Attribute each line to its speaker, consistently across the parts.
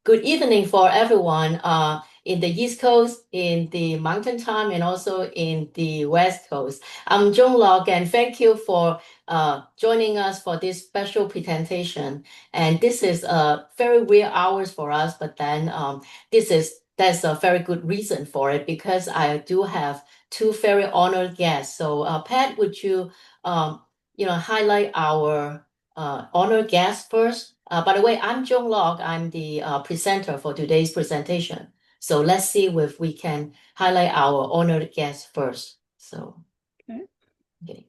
Speaker 1: good evening for everyone in the East Coast, in the Mountain Time, and also in the West Coast. I'm Joan Lok, and thank you for joining us for this special presentation. And this is very rare hours for us, but then there's a very good reason for it because I do have two very honored guests. So Pat, would you highlight our honored guest first? By the way, I'm Joan Lok. I'm the presenter for today's presentation. So let's see if we can highlight our honored guest first. Okay.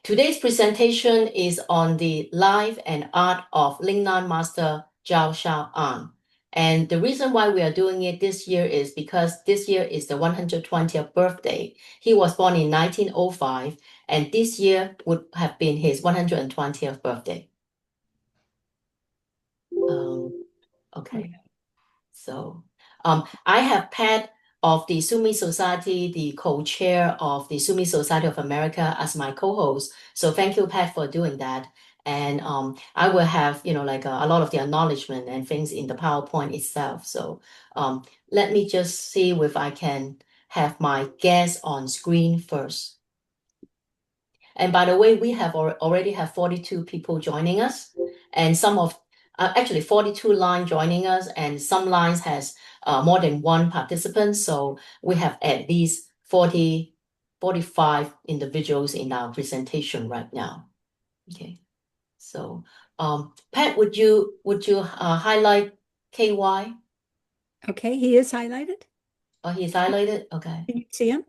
Speaker 1: Today's presentation is on the life and art of Lingnan Master Chao Shao. And the reason why we are doing it this year is because this year is the 120th birthday. He was born in 1905, and this year would have been his 120th birthday. Okay. So I have Pat of the Sumi Society, the co-chair of the Sumi Society of America as my co-host. So thank you, Pat, for doing that. And I will have, like a lot of the acknowledgement and things in the PowerPoint itself. So let me just see if I can have my guest on screen first. And by the way, we have already have 42 people joining us, and some of actually 42 lines joining us, and some lines has more than one participant. So we have at least 40, 45 individuals in our presentation right now. Okay. So Pat, would you highlight KY?
Speaker 2: Okay, he is highlighted.
Speaker 1: Oh, he's highlighted. Okay.
Speaker 2: Can you see him?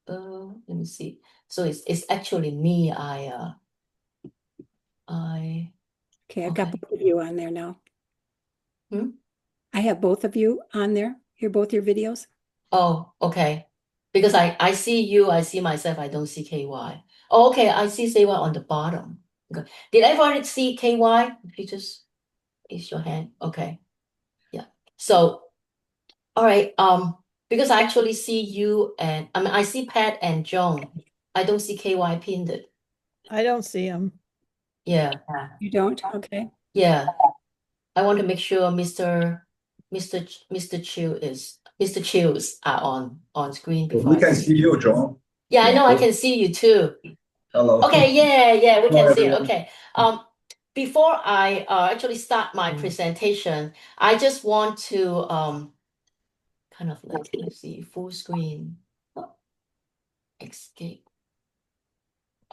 Speaker 1: Let me see. So it's actually me.
Speaker 2: Okay, I've got both of you on there now.
Speaker 1: Hmm?
Speaker 2: I have both of you on there. Here, both your videos.
Speaker 1: Oh, okay. Because I see you, I see myself, I don't see KY. Oh, okay, I see KY on the bottom. Okay. Did everyone see KY? If you just raise your hand. Okay. Yeah. So, all right. Because I actually see you and I see Pat and Joan. I don't see KY pinned.
Speaker 3: I don't see him.
Speaker 1: Yeah.
Speaker 2: You don't? Okay.
Speaker 1: Yeah. I want to make sure Mr. Chiu's are on screen before
Speaker 4: We
Speaker 1: I
Speaker 4: can
Speaker 1: see.
Speaker 4: see you, John.
Speaker 1: Yeah, I know I can see you too.
Speaker 4: Hello.
Speaker 1: Okay, yeah, we
Speaker 4: Hello,
Speaker 1: can see it.
Speaker 4: everyone.
Speaker 1: Okay. Before I actually start my presentation, I just want to kind of like, let's see, full screen. Oh, escape.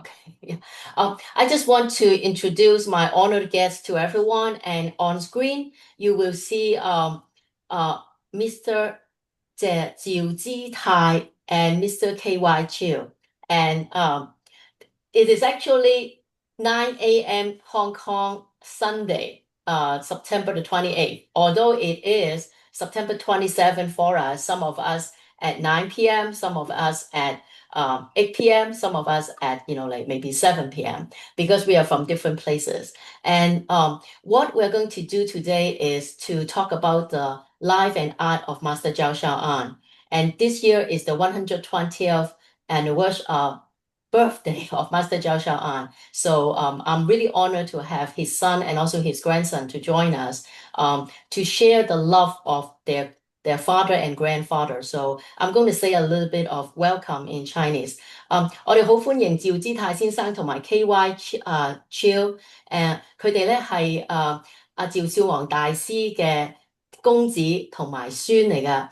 Speaker 1: Okay, yeah. I just want to introduce my honored guests to everyone, and on screen you will see Mr. Jiu Ji Tai and Mr. KY Chiu. And it is actually 9 a.m. Hong Kong Sunday, September the 28th. Although it is September 27th for us, some of us at 9 p.m., some of us at 8 p.m., some of us at, like maybe 7 p.m., because we are from different places. And what we're going to do today is to talk about the life and art of Master Chao Shao. And this year is the 120th anniversary birthday of Master Chao Shao. So I'm really honored to have his son and also his grandson to join us to share the love of their father and grandfather. So I'm going to say a little bit of welcome in Chinese. 我哋好歡迎趙之泰先生同埋 KY Chiu，佢哋咧係阿趙少昂大師嘅公子同埋孫嚟噶。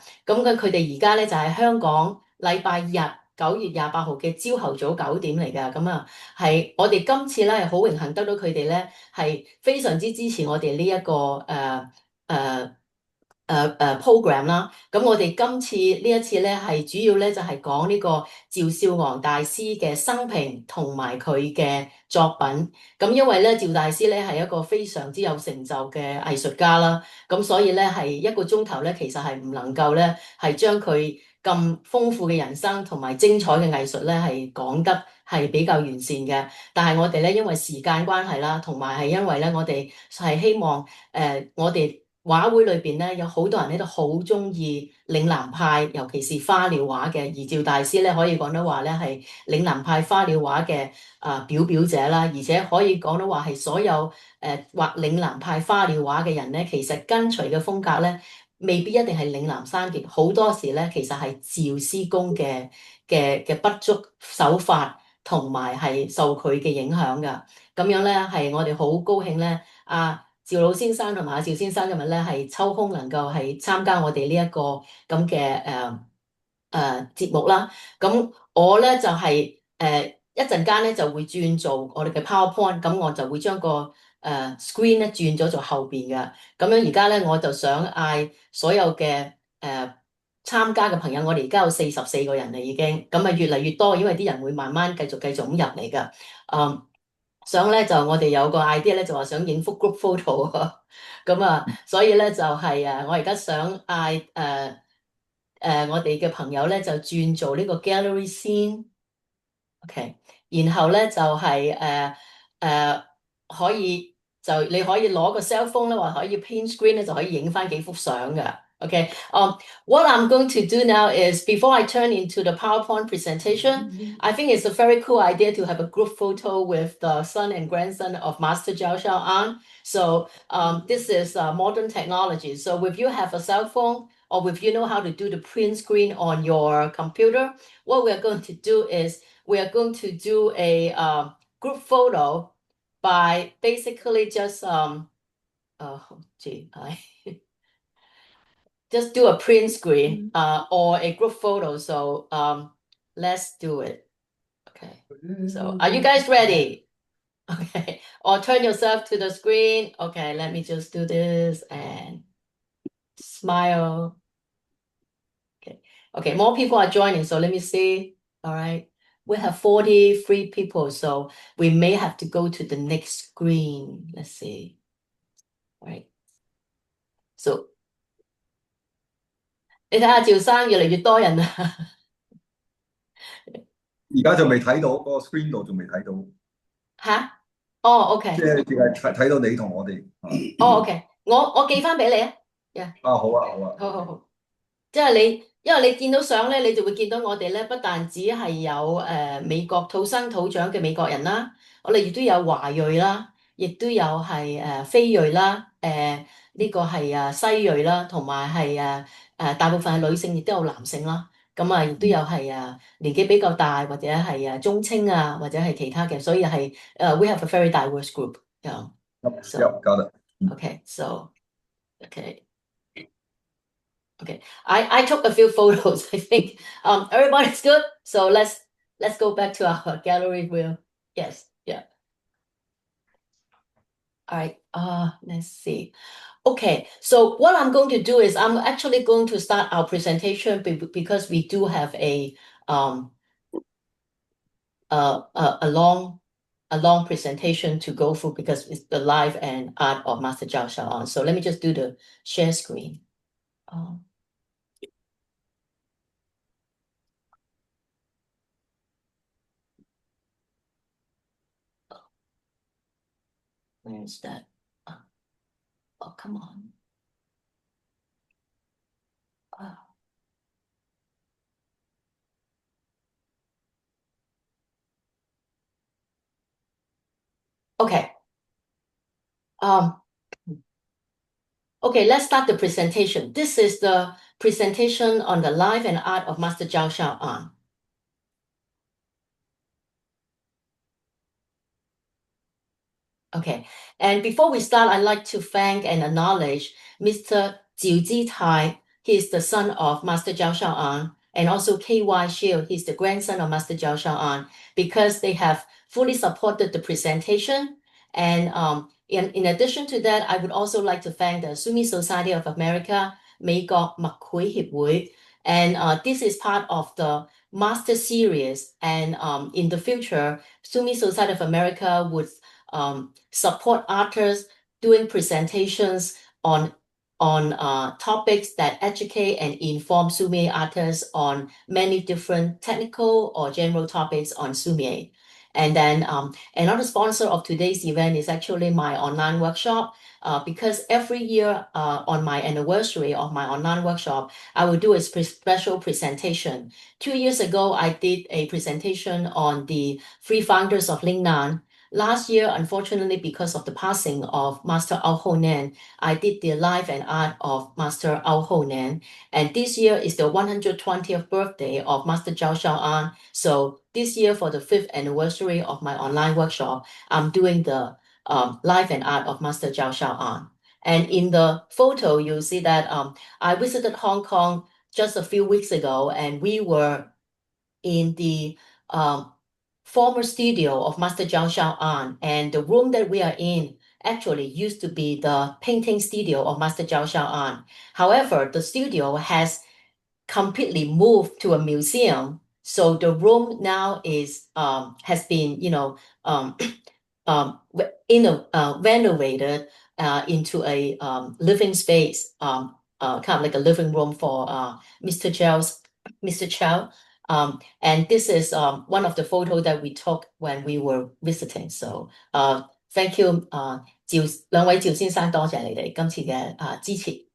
Speaker 1: 佢哋而家咧就喺香港禮拜日9月28號嘅朝頭早9點嚟噶。係我哋今次咧係好榮幸得到佢哋咧係非常之支持我哋呢一個program 啦。我哋今次呢一次咧係主要咧就係講呢個趙少昂大師嘅生平同埋佢嘅作品。因為咧趙大師咧係一個非常之有成就嘅藝術家啦，所以咧係1個鐘頭咧其實係唔能夠咧係將佢咁豐富嘅人生同埋精彩嘅藝術咧係講得係比較完善嘅。但係我哋咧因為時間關係啦，同埋係因為咧我哋係希望我哋畫會裏邊咧，有好多人喺度好鍾意嶺南派，尤其是花鳥畫嘅。而趙大師咧，可以講得話咧係嶺南派花鳥畫嘅表表者啦，而且可以講得話係所有畫嶺南派花鳥畫嘅人咧，其實跟隨嘅風格咧，未必一定係嶺南山傑，好多時咧其實係趙師公嘅筆觸手法，同埋係受佢嘅影響㗎。咁樣咧係我哋好高興咧，趙老先生同埋趙先生今日咧係抽空能夠係參加我哋呢一個咁嘅節目啦。咁我咧就係一陣間咧就會轉做我哋嘅 PowerPoint，咁我就會將個screen 咧轉咗做後邊嘅。咁樣而家咧我就想嗌所有嘅參加嘅朋友，我哋而家有44個人啦已經，咁啊越嚟越多，因為啲人會慢慢繼續咁入嚟㗎。想咧就我哋有個 idea 咧，就話想影幅 group photo 咁所以咧就係我而家想嗌我哋嘅朋友咧就轉做呢個 gallery scene，OK，然後咧就係可以你可以攞個 cell phone 咧，或可以 print screen 咧，就可以影翻幾幅相㗎。Okay, what I'm going to do now is before I turn into the PowerPoint presentation, I think it's a very cool idea to have a group photo with the son and grandson of Master Chao Shao. So this is modern technology. So if you have a cell phone or if you know how to do the print screen on your computer, what we're going to do is we are going to do a group photo by basically just just do a print screen or a group photo. So let's do it. Okay. So are you guys ready? Okay. Or turn yourself to the screen. Okay, let me just do this and smile. Okay. Okay, more people are joining. So let me see. All right. We have 43 people, so we may have to go to the next screen. Let's see. All right. So 你睇下趙生越嚟越多人啦。
Speaker 4: 而家就未睇到嗰個 screen 度，仲未睇到，
Speaker 1: 吓？哦，OK，
Speaker 4: 即係淨係睇到你同我哋。
Speaker 1: 哦，OK，我寄翻俾你啊。
Speaker 4: 好啊，好啊。
Speaker 1: 好。即係因為你見到相咧，你就會見到我哋咧，不但止係有美國土生土長嘅美國人啦，我哋亦都有華裔啦，亦都有係非裔啦，呢個係西裔啦，同埋係大部分係女性，亦都有男性啦。咁亦都有係年紀比較大或者係中青或者係其他嘅，所以係we have a very diverse group. Yeah.
Speaker 4: Yep, got it.
Speaker 1: Okay, so okay. Okay, I took a few photos. I think everybody's good. So let's go back to our gallery view. Yes, yeah. All right. Let's see. Okay, so what I'm going to do is I'm actually going to start our presentation because we do have a long presentation to go through because it's the life and art of Master Chao Shao. So let me just do the share screen. Where is that? Oh, come on. Okay. Okay, let's start the presentation. This is the presentation on the life and art of Master Chao Shao. Okay, and before we start, I'd like to thank and acknowledge Mr. Chiu Tai. He is the son of Master Chao Shao, and also KY Chiu. He's the grandson of Master Chao Shao, because they have fully supported the presentation. And in addition to that, I would also like to thank the Sumi Society of America, 美國默繪協會, and this is part of the Master Series. And in the future, Sumi Society of America would support artists doing presentations on topics that educate and inform sumi artists on many different technical or general topics on sumi. And then another sponsor of today's event is actually my online workshop. Because every year on my anniversary of my online workshop, I will do a special presentation. 2 years ago, I did a presentation on the three founders of Lingnan. Last year, unfortunately, because of the passing of Master Ao Honan, I did the life and art of Master Ao Honan. And this year is the 120th birthday of Master Chao Shao. So this year, for the 5th anniversary of my online workshop, I'm doing the life and art of Master Chao Shao. And in the photo, you'll see that I visited Hong Kong just a few weeks ago, and we were in the former studio of Master Chao Shao, and the room that we are in actually used to be the painting studio of Master Chao Shao. However, the studio has completely moved to a museum, so the room now is has been renovated into a living space, kind of like a living room for Mr. Chao. And this is one of the photos that we took when we were visiting. So thank you 兩位趙先生，多謝你哋今次嘅支持。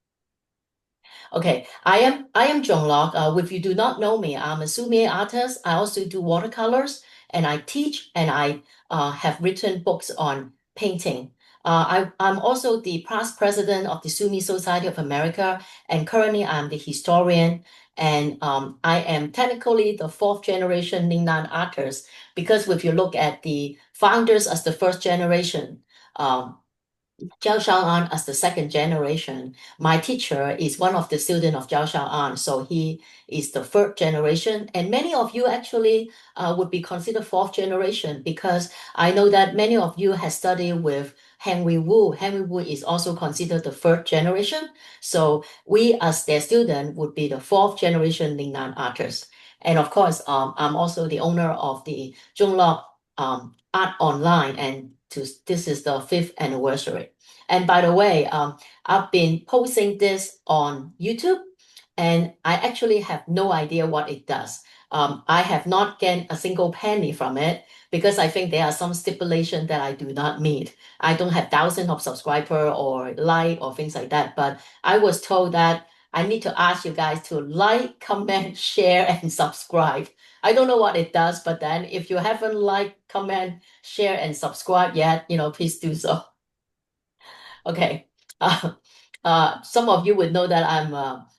Speaker 1: Okay, I am Joan Lok. If you do not know me, I'm a sommelier artist. I also do watercolors, and I teach, and I have written books on painting. I'm also the past president of the Sumi Society of America, and currently I'm the historian. And I am technically the 4th generation Ningnan artist, because if you look at the founders as the 1st generation, Chao Shao as the 2nd generation. My teacher is one of the students of Chao Shao, so he is the 3rd generation. And many of you actually would be considered 4th generation, because I know that many of you have studied with Henry Wu. Henry Wu is also considered the 3rd generation. So we as their student would be the 4th generation Lingnan artists. And of course, I'm also the owner of the Joan Lok Art Online, and this is the 5th anniversary. And by the way, I've been posting this on YouTube, and I actually have no idea what it does. I have not gained a single penny from it, because I think there are some stipulations that I do not meet. I don't have thousands of subscribers or like or things like that, but I was told that I need to ask you guys to like, comment, share, and subscribe. I don't know what it does, but then if you haven't liked, comment, share, and subscribe yet, please do so. Okay. Some of you would know that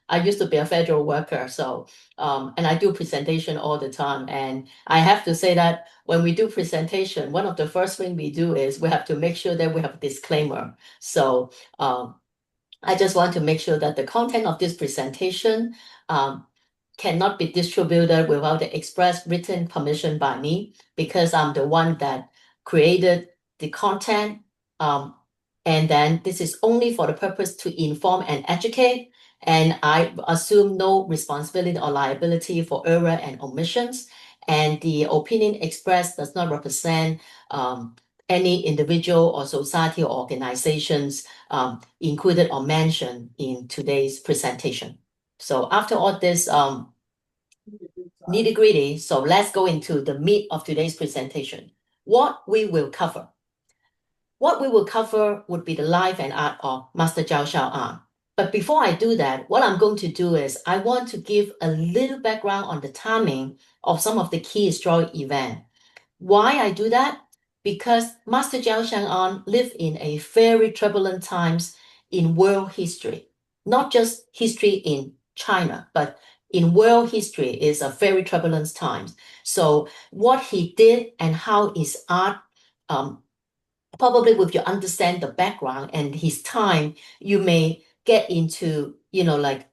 Speaker 1: I used to be a federal worker, so and I do presentation all the time. And I have to say that when we do presentation, one of the first thing we do is we have to make sure that we have a disclaimer. So I just want to make sure that the content of this presentation cannot be distributed without the express written permission by me, because I'm the one that created the content. And then this is only for the purpose to inform and educate. And I assume no responsibility or liability for error and omissions. And the opinion expressed does not represent any individual or society or organizations included or mentioned in today's presentation. So after all this nitty-gritty, so let's go into the meat of today's presentation. What we will cover. What we will cover would be the life and art of Master Chao Shao. But before I do that, what I'm going to do is I want to give a little background on the timing of some of the key historic events. Why I do that? Because Master Chao Shao lived in a very turbulent times in world history, not just history in China, but in world history is a very turbulent times. So what he did and how his art, probably if you understand the background and his time, you may get into, like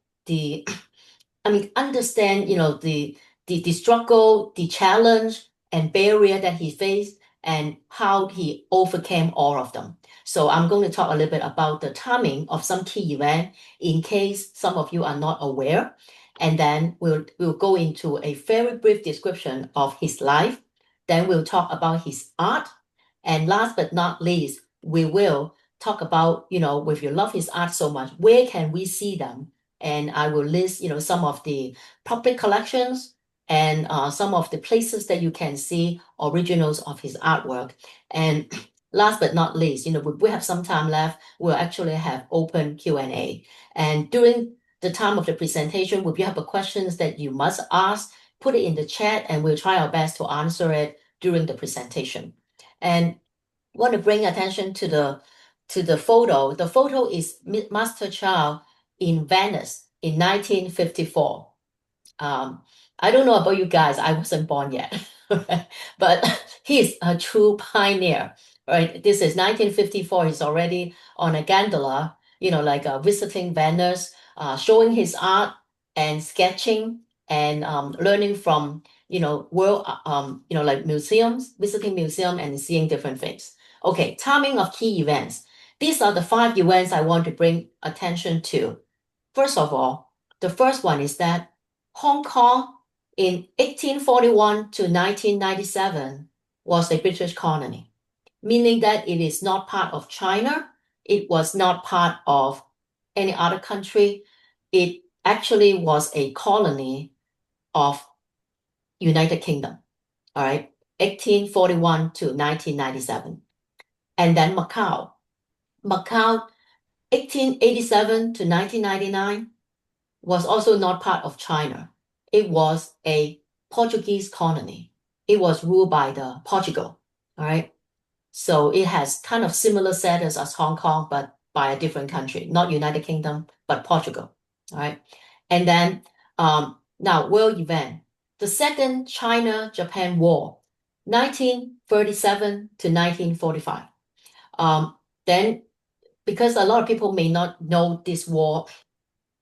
Speaker 1: understand, the struggle, the challenge and barrier that he faced and how he overcame all of them. So I'm going to talk a little bit about the timing of some key events in case some of you are not aware. And then we'll go into a very brief description of his life. Then we'll talk about his art. And last but not least, we will talk about, if you love his art so much, where can we see them? And I will list, some of the public collections and some of the places that you can see originals of his artwork. And last but not least, if we have some time left, we'll actually have open Q&A. And during the time of the presentation, if you have questions that you must ask, put it in the chat and we'll try our best to answer it during the presentation. And want to bring attention to the photo. The photo is Master Chao in Venice in 1954. I don't know about you guys, I wasn't born yet, but he's a true pioneer, right? This is 1954, he's already on a gondola, visiting Venice, showing his art and sketching and learning from, world, like museums, visiting museum and seeing different things. Okay, timing of key events. These are the 5 events I want to bring attention to. First of all, the first one is that Hong Kong in 1841 to 1997 was a British colony, meaning that it is not part of China. It was not part of any other country. It actually was a colony of United Kingdom, all right, 1841 to 1997. And then Macau, 1887 to 1999 was also not part of China. It was a Portuguese colony. It was ruled by the Portugal, all right? So it has kind of similar status as Hong Kong, but by a different country, not United Kingdom, but Portugal, all right? And then now world event, the Second China-Japan War, 1937 to 1945. Then, because a lot of people may not know this war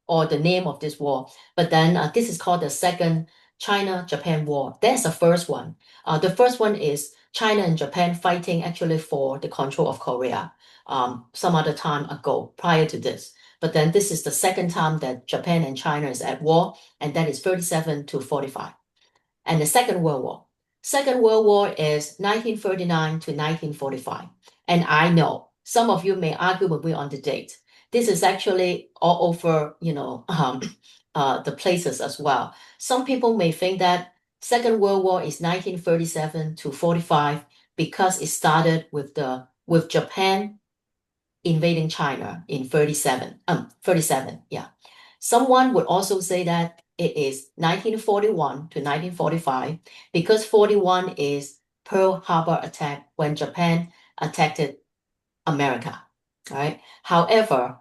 Speaker 1: or the name of this war, but then this is called the Second China-Japan War. That's the first one. The first one is China and Japan fighting actually for the control of Korea some other time ago prior to this. But then this is the second time that Japan and China is at war, and that is 37 to 45. And the Second World War. Second World War is 1939 to 1945. And I know some of you may argue with me on the date. This is actually all over, the places as well. Some people may think that Second World War is 1937 to 45 because it started with Japan invading China in 37, yeah. Someone would also say that it is 1941 to 1945 because 41 is Pearl Harbor attack when Japan attacked America, right? However,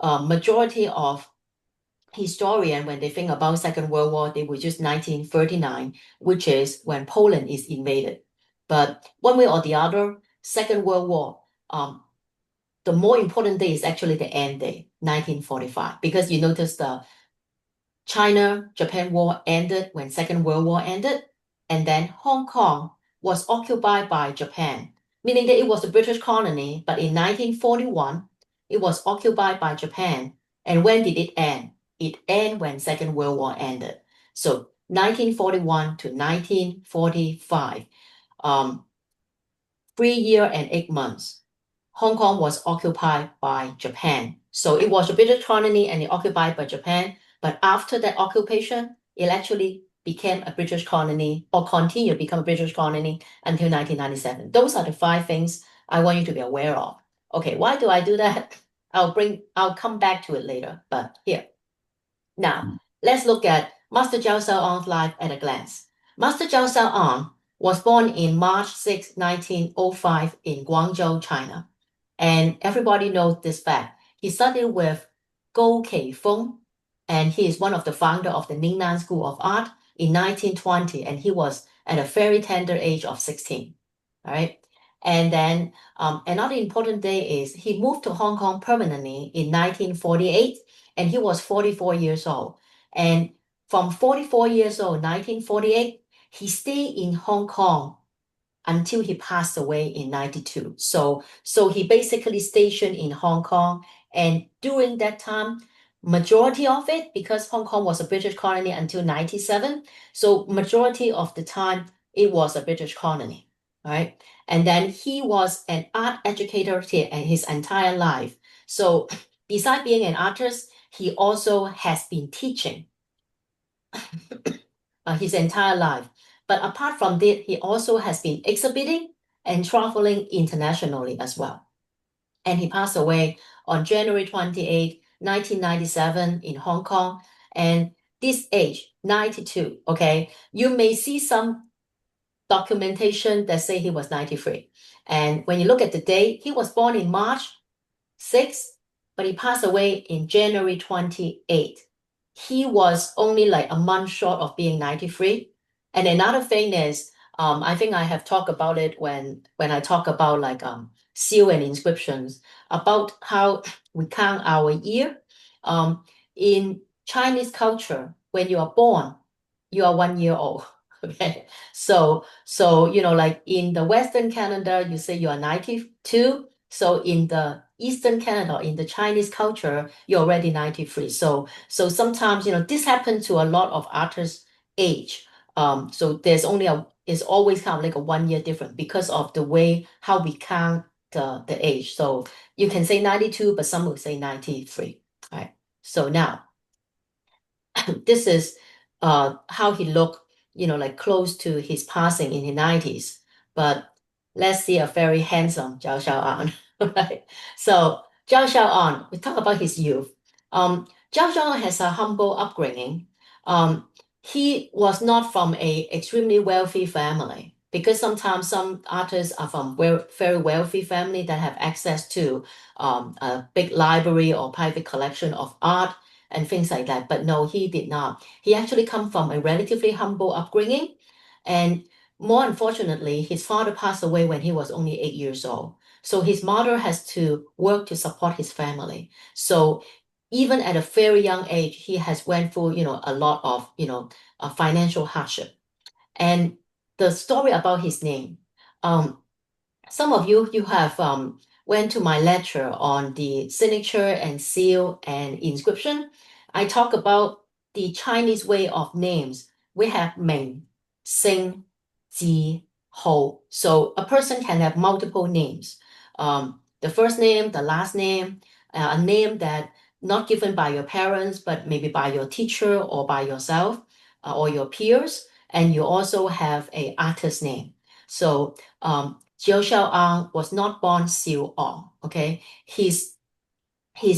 Speaker 1: majority of historians, when they think about Second World War, they would just 1939, which is when Poland is invaded. But one way or the other, Second World War, the more important day is actually the end day, 1945, because you notice the China-Japan War ended when Second World War ended, and then Hong Kong was occupied by Japan, meaning that it was a British colony, but in 1941, it was occupied by Japan. And when did it end? It ended when Second World War ended. So 1941 to 1945, 3 years and 8 months, Hong Kong was occupied by Japan. So it was a British colony and it occupied by Japan. But after that occupation, it actually became a British colony or continued to become a British colony until 1997. Those are the 5 things I want you to be aware of. Okay, why do I do that? I'll come back to it later, but here. Now, let's look at Master Chao Shao's life at a glance. Master Chao Shao was born in March 6, 1905 in Guangzhou, China. And everybody knows this fact. He studied with Gou Keifeng, and he is one of the founder of the Ningnan School of Art in 1920, and he was at a very tender age of 16. All right. And then another important day is he moved to Hong Kong permanently in 1948, and he was 44 years old. And from 44 years old, 1948, he stayed in Hong Kong until he passed away in 92. So he basically stationed in Hong Kong. And during that time, majority of it, because Hong Kong was a British colony until 97, so majority of the time, it was a British colony, right? And then he was an art educator his entire life. So besides being an artist, he also has been teaching. his entire life. But apart from that, he also has been exhibiting and traveling internationally as well. And he passed away on January 28, 1997 in Hong Kong. And this age, 92, okay? You may see some documentation that say he was 93. And when you look at the date, he was born in March 6th, but he passed away in January 28th. He was only like a month short of being 93. And another thing is, I think I have talked about it when I talk about like seal and inscriptions, about how we count our year. In Chinese culture, when you are born, you are 1 year old. Okay. So like in the Western calendar, you say you are 92. So in the Eastern Canada, in the Chinese culture, you're already 93. So sometimes, this happens to a lot of artists' age. So there's it's always kind of like a 1 year difference because of the way how we count the age. So you can say 92, but some will say 93. Right. So now this is how he looked, like close to his passing in the 90s. But let's see a very handsome Chao Shao, right? So Chao Shao, we talk about his youth. Chao Shao has a humble upbringing. He was not from a extremely wealthy family because sometimes some artists are from very wealthy family that have access to a big library or private collection of art and things like that. But no, he did not. He actually come from a relatively humble upbringing. And more unfortunately, his father passed away when he was only 8 years old. So his mother has to work to support his family. So even at a very young age, he has went through, a lot of, a financial hardship. And the story about his name, some of you have went to my lecture on the signature and seal and inscription. I talk about the Chinese way of names. We have Ming, Sing, Ji, Ho. So a person can have multiple names. The first name, the last name, a name that not given by your parents, but maybe by your teacher or by yourself or your peers. And you also have an artist name. So Chao Shao was not born Siu Ong. Okay, his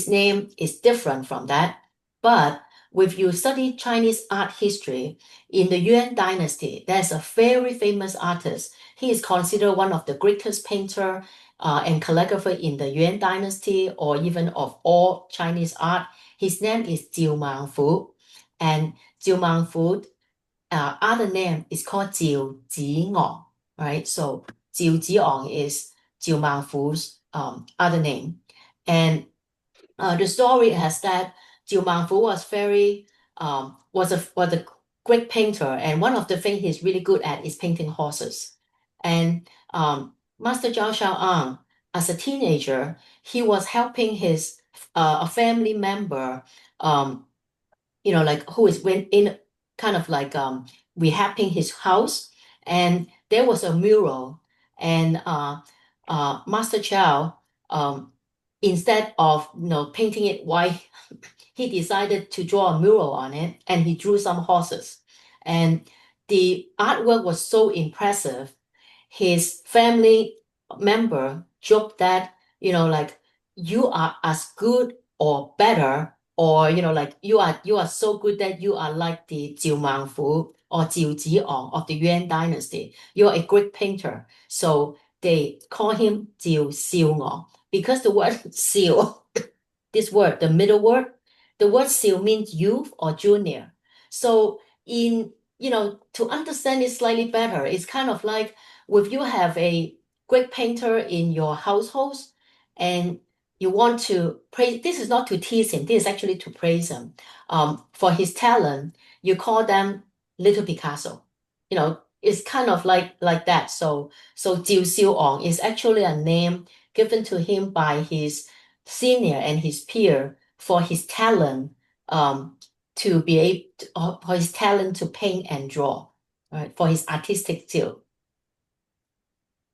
Speaker 1: name is different from that. But if you study Chinese art history, in the Yuan dynasty, there's a very famous artist. He is considered one of the greatest painter and calligrapher in the Yuan dynasty, or even of all Chinese art. His name is Jiu Mangfu, and Jiu Mangfu, other name is called Jiu Jiong, right? So Jiu Jiong is Jiu Mangfu's other name. And the story has that Jiu Mangfu was was a great painter, and one of the things he's really good at is painting horses. And Master Chao Shao, as a teenager, he was helping his a family member, like who is in kind of like rehabbing his house, and there was a mural, and Master Chow, instead of painting it white, he decided to draw a mural on it, and he drew some horses, and the artwork was so impressive. His family member joked that like you are as good or better, or like you are so good that you are like the Jiu Mangfu or Jiu Jiong of the Yuan dynasty. You're a great painter. So they call him Jiu Xiu because the word Xiu, this word, the middle word, the word Xiu means youth or junior. So to understand it slightly better, it's kind of like if you have a great painter in your households and you want to praise, this is not to tease him, this is actually to praise him. For his talent, you call them Little Picasso. It's kind of like that. So Jiu Xiuong is actually a name given to him by his senior and his peer for his talent to be able, for his talent to paint and draw, right? For his artistic skill.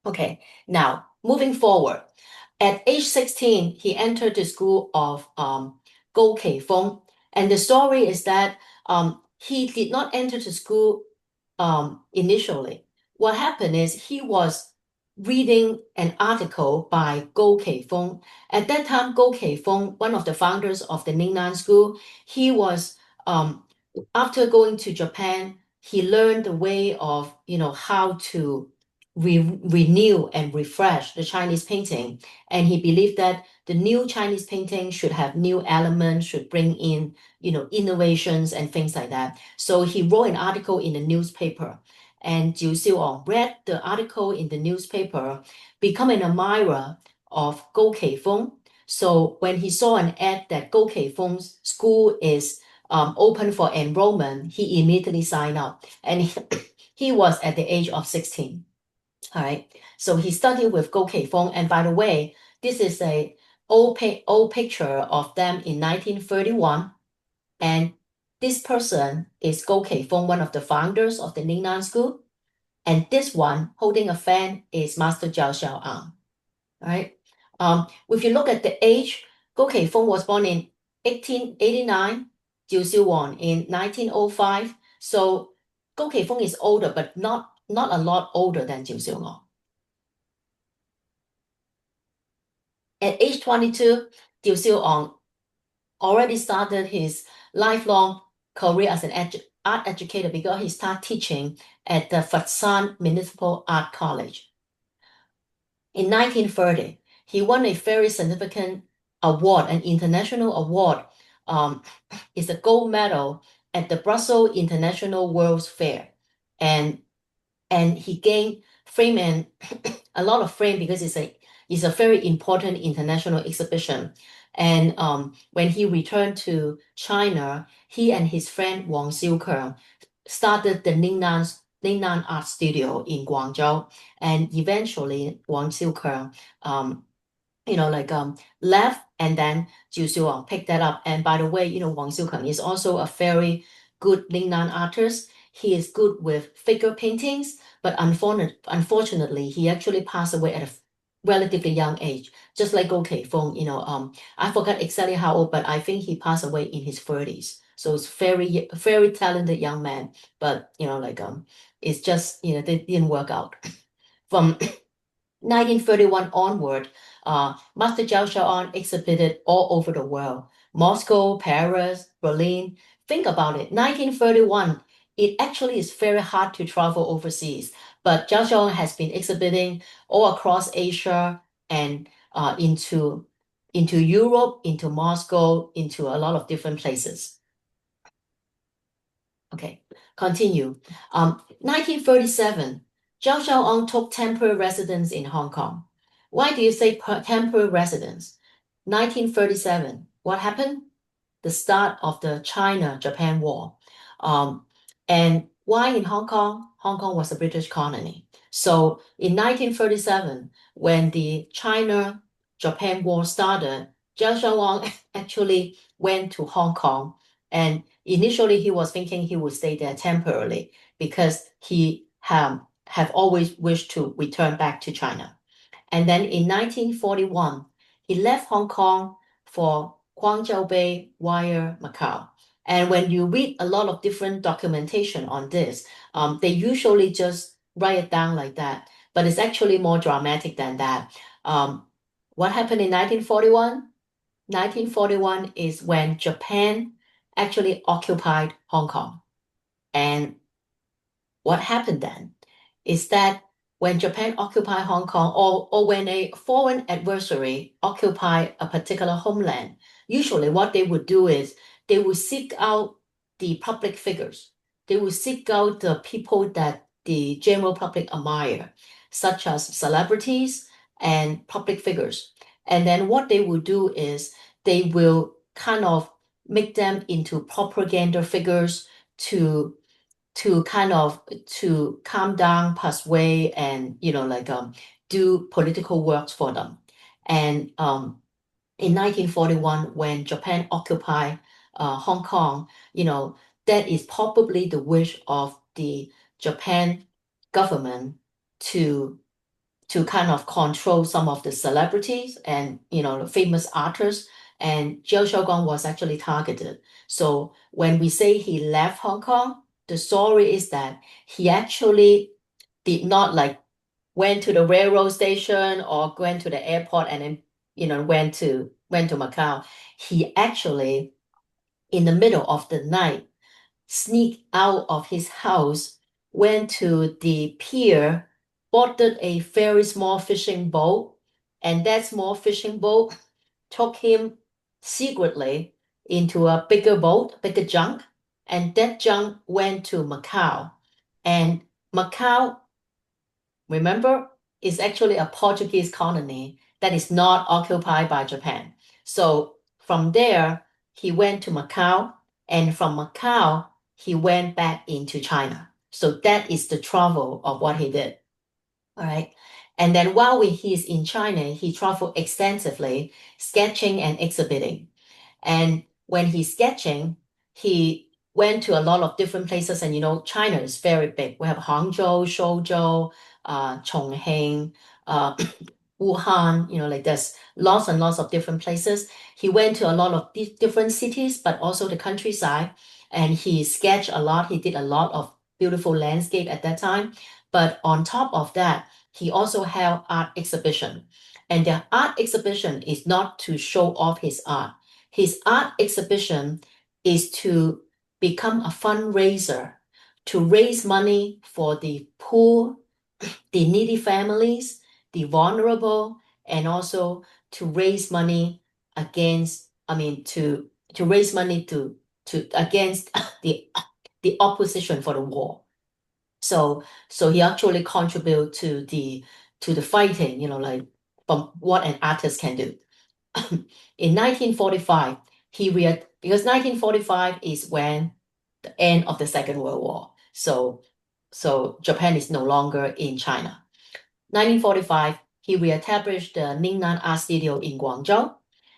Speaker 1: Okay, now moving forward. At age 16, he entered the school of Go Kei Feng. And the story is that he did not enter the school initially. What happened is he was reading an article by Go Keifeng. At that time, Go Keifeng, one of the founders of the Ningnan School, he was after going to Japan, he learned the way of how to renew and refresh the Chinese painting, and he believed that the new Chinese painting should have new elements, should bring in innovations and things like that. So he wrote an article in the newspaper, and Jiu Xiuong read the article in the newspaper, become an admirer of Go Keifeng. So when he saw an ad that Go Keifeng's school is open for enrollment, he immediately signed up, and he was at the age of 16. All right, so he studied with Go Keifeng, and by the way, this is a old picture of them in 1931, and this person is Go Keifeng, one of the founders of the Ningnan School, and this one holding a fan is Master Chao Shao. All right, if you look at the age, Go Keifeng was born in 1889, Jiu Xiuong in 1905. So Go Keifeng is older, but not a lot older than Jiu Xiuong. At age 22, Jiu Xiuong already started his lifelong career as an art educator because he started teaching at the Fatsan Municipal Art College. In 1930, he won a very significant award, an international award. It's a gold medal at the Brussels International World's Fair. And he gained fame and a lot of fame because it's a very important international exhibition. And when he returned to China, he and his friend Wang Xiukeng started the Ningnan Art Studio in Guangzhou, and eventually Wang Xiukeng left, and then Jiu Xiuong picked that up. And by the way, Wang Xiukeng is also a very good Ningnan artist. He is good with figure paintings, but unfortunately, he actually passed away at a relatively young age, just like Go Keifeng. I forgot exactly how old, but I think he passed away in his 30s. So it's very, very talented young man, but it's just they didn't work out. From 1931 onward, Master Chao Shao exhibited all over the world. Moscow, Paris, Berlin. Think about it. 1931, it actually is very hard to travel overseas, but Chao Shao has been exhibiting all across Asia and into Europe, into Moscow, into a lot of different places. Okay, continue. 1937, Chao Shao took temporary residence in Hong Kong. Why do you say temporary residence? 1937, what happened? The start of the China-Japan War. And why in Hong Kong? Hong Kong was a British colony. So in 1937, when the China-Japan War started, Chao Shao actually went to Hong Kong, and initially he was thinking he would stay there temporarily because he have always wished to return back to China. And then in 1941, he left Hong Kong for Guangzhou Bay via Macau. And when you read a lot of different documentation on this, they usually just write it down like that, but it's actually more dramatic than that. What happened in 1941? 1941 is when Japan actually occupied Hong Kong. And what happened then is that when Japan occupied Hong Kong, or when a foreign adversary occupy a particular homeland, usually what they would do is they would seek out the public figures. They would seek out the people that the general public admire, such as celebrities and public figures. And then what they will do is they will kind of make them into propaganda figures to calm down, persuade, and do political works for them. And in 1941, when Japan occupied Hong Kong, that is probably the wish of the Japan government to kind of control some of the celebrities and famous artists, and Chao Shao was actually targeted. So when we say he left Hong Kong, the story is that he actually did not like went to the railroad station or went to the airport and then went to Macau. He actually, in the middle of the night, sneaked out of his house, went to the pier, boarded a very small fishing boat, and that small fishing boat took him secretly into a bigger boat, bigger junk, and that junk went to Macau. And Macau, remember, is actually a Portuguese colony that is not occupied by Japan. So from there, he went to Macau, and from Macau, he went back into China. So that is the travel of what he did. All right. And then while he's in China, he traveled extensively, sketching and exhibiting. And when he's sketching, he went to a lot of different places. And China is very big. We have Hangzhou, Shenzhou, Chongqing, Wuhan, like there's lots and lots of different places. He went to a lot of different cities, but also the countryside. And he sketched a lot. He did a lot of beautiful landscape at that time. But on top of that, he also held art exhibition. And the art exhibition is not to show off his art. His art exhibition is to become a fundraiser, to raise money for the poor, the needy families, the vulnerable, and also to raise money against, to raise money to against the opposition for the war. So he actually contribute to the fighting, like from what an artist can do. In 1945, because 1945 is when the end of the Second World War. So Japan is no longer in China. 1945, he reestablished the Ningnan Art Studio in Guangzhou.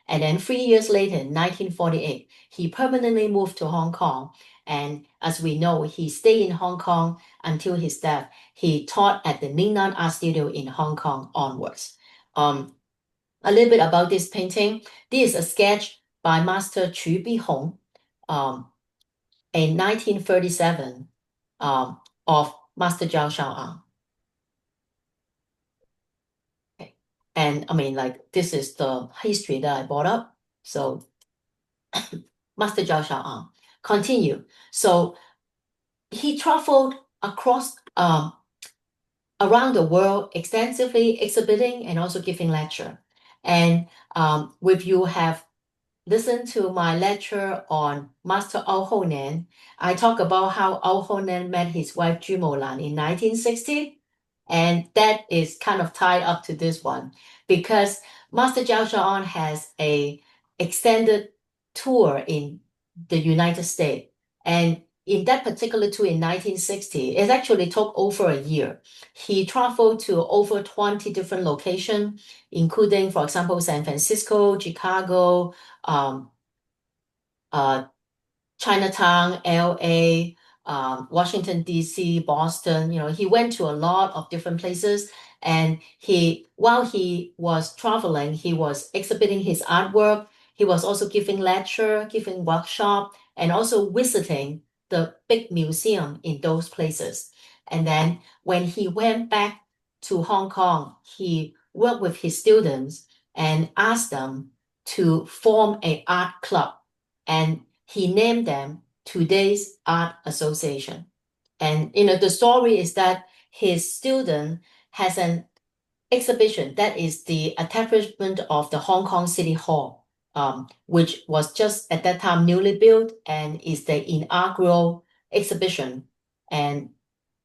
Speaker 1: And then 3 years later, in 1948, he permanently moved to Hong Kong. And as we know, he stayed in Hong Kong until his death. He taught at the Ningnan Art Studio in Hong Kong onwards. A little bit about this painting. This is a sketch by Master Chiu in 1937 of Master Chao Shao. Okay. And this is the history that I brought up. So Master Chao Shao continue. So he traveled across around the world extensively exhibiting and also giving lecture. And if you have listened to my lecture on Master Ao Honan, I talk about how Ao Honan met his wife Ju Molan in 1960. And that is kind of tied up to this one because Master Chao Shao has a extended tour in the United States. And in that particular tour in 1960, it actually took over a year. He traveled to over 20 different locations, including, for example, San Francisco, Chicago, Chinatown, LA, Washington, D.C., Boston. He went to a lot of different places. And while he was traveling, he was exhibiting his artwork. He was also giving lecture, giving workshop, and also visiting the big museum in those places. And then when he went back to Hong Kong, he worked with his students and asked them to form an art club. And he named them Today's Art Association. And the story is that his student has an exhibition that is the establishment of the Hong Kong City Hall, which was just at that time newly built and is the inaugural exhibition. And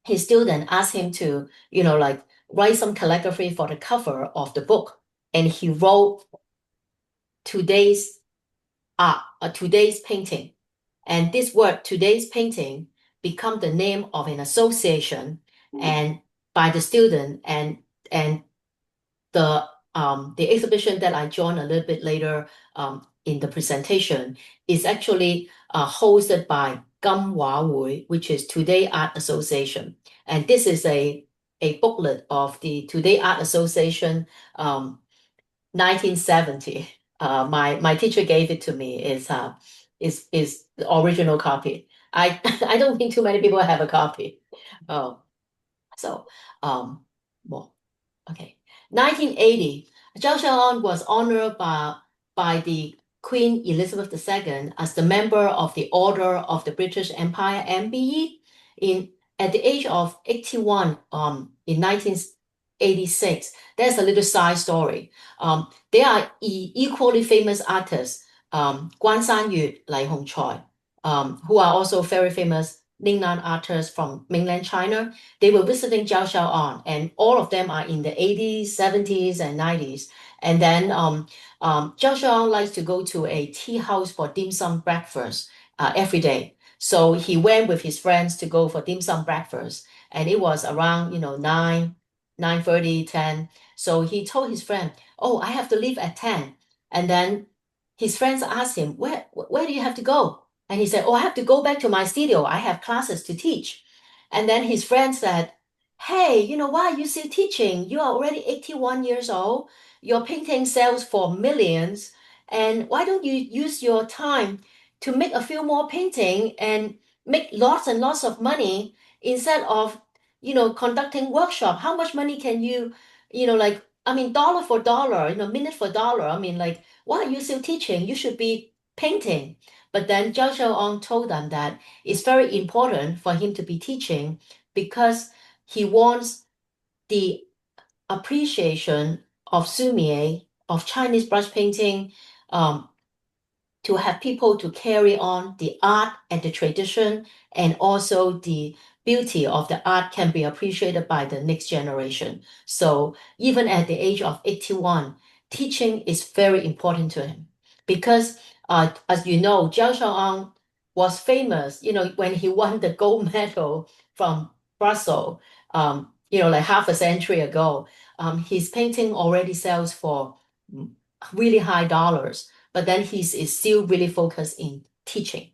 Speaker 1: his student asked him to, write some calligraphy for the cover of the book. And he wrote today's art, today's painting. And this word, today's painting, become the name of an association and by the student and the exhibition that I joined a little bit later in the presentation is actually hosted by Gam Hua Hui, which is Today Art Association. And this is a booklet of the Today Art Association 1970. My teacher gave it to me. Is the original copy. I I don't think too many people have a copy. Oh, so well, okay. 1980, Zhao Xiaoan was honored by the Queen Elizabeth II as the member of the Order of the British Empire (MBE) in at the age of 81 in 1986. There's a little side story. There are equally famous artists, Guan Sanyu, Lai Hongchoi, who are also very famous Lingnan artists from mainland China. They were visiting Chao Shao, and all of them are in the 80s, 70s, and 90s. And then Chao Shao likes to go to a tea house for dim sum breakfast every day. So he went with his friends to go for dim sum breakfast, and it was around 9:30, 10. So he told his friend, "Oh, I have to leave at 10." And then his friends asked him, "Where do you have to go?" And he said, "Oh, I have to go back to my studio. I have classes to teach." And then his friend said, "Hey, why are you still teaching? You are already 81 years old. Your painting sells for millions. And why don't you use your time to make a few more painting and make lots and lots of money instead of, conducting workshop? How much money can you, dollar for dollar, minute for dollar. I mean, like, why are you still teaching? You should be painting." But then Zhao Xiaoang told them that it's very important for him to be teaching because he wants the appreciation of Sumie, of Chinese brush painting, to have people to carry on the art and the tradition, and also the beauty of the art can be appreciated by the next generation. So even at the age of 81, teaching is very important to him because, as you know, Zhao Xiaoang was famous, when he won the gold medal from Brussels, like half a century ago. His painting already sells for really high dollars, but then he is still really focused in teaching.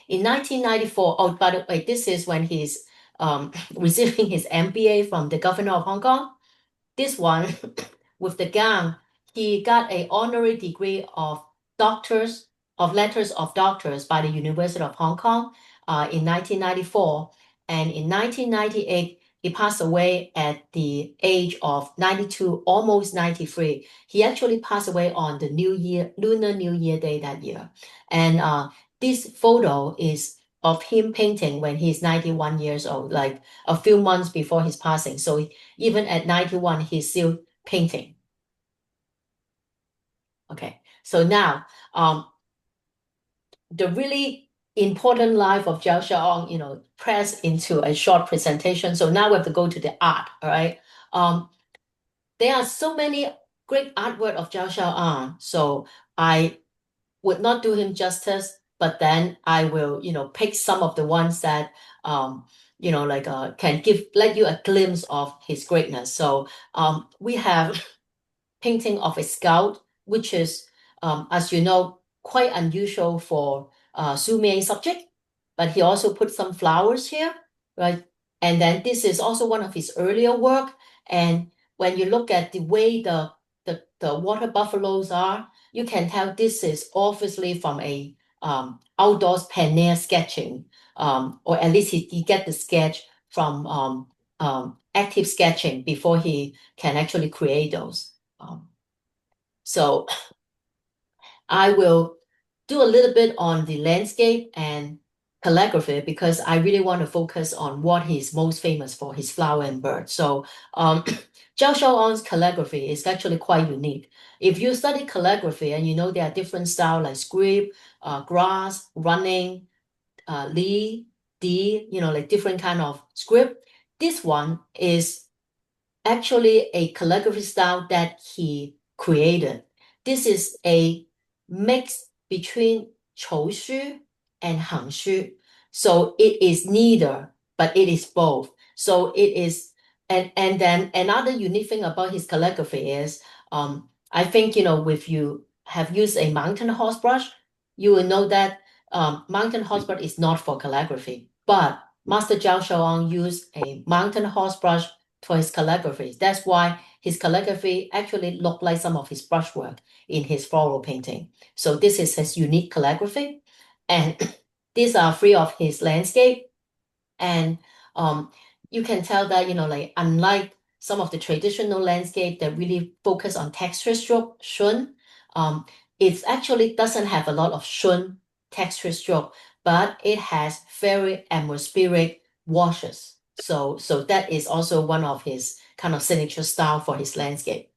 Speaker 1: In 1994, oh, by the way, this is when he's receiving his MBA from the governor of Hong Kong. This one, with the gown, he got an honorary degree of letters of doctors by the University of Hong Kong in 1994. And in 1998, he passed away at the age of 92, almost 93. He actually passed away on the Lunar New Year Day that year. And this photo is of him painting when he's 91 years old, like a few months before his passing. So even at 91, he's still painting. Okay, so now the really important life of Zhao Xiaoang, pressed into a short presentation. So now we have to go to the art, all right? There are so many great artwork of Zhao Xiaoang, so I would not do him justice, but then I will, pick some of the ones that, can let you a glimpse of his greatness. So we have painting of a scout, which is, as you know, quite unusual for Sumie subject, but he also put some flowers here, right? And then this is also one of his earlier work. And when you look at the way the water buffaloes are, you can tell this is obviously from a outdoors plein air sketching, or at least he get the sketch from active sketching before he can actually create those. So I will do a little bit on the landscape and calligraphy because I really want to focus on what he's most famous for, his flower and bird. So Zhao Xiaoang's calligraphy is actually quite unique. If you study calligraphy and there are different styles like script, grass, running, li, di, like different kind of script. This one is actually a calligraphy style that he created. This is a mix between Chou Shu and Hang Shu. So it is neither, but it is both. So it is, and then another unique thing about his calligraphy is, I think, if you have used a mountain horse brush, you will know that mountain horse brush is not for calligraphy, but Master Zhao Xiaoang used a mountain horse brush for his calligraphy. That's why his calligraphy actually look like some of his brushwork in his floral painting. So this is his unique calligraphy. And these are three of his landscape. And you can tell that, like unlike some of the traditional landscape that really focus on texture stroke, shun, it actually doesn't have a lot of shun texture stroke, but it has very atmospheric washes. So that is also one of his kind of signature style for his landscape.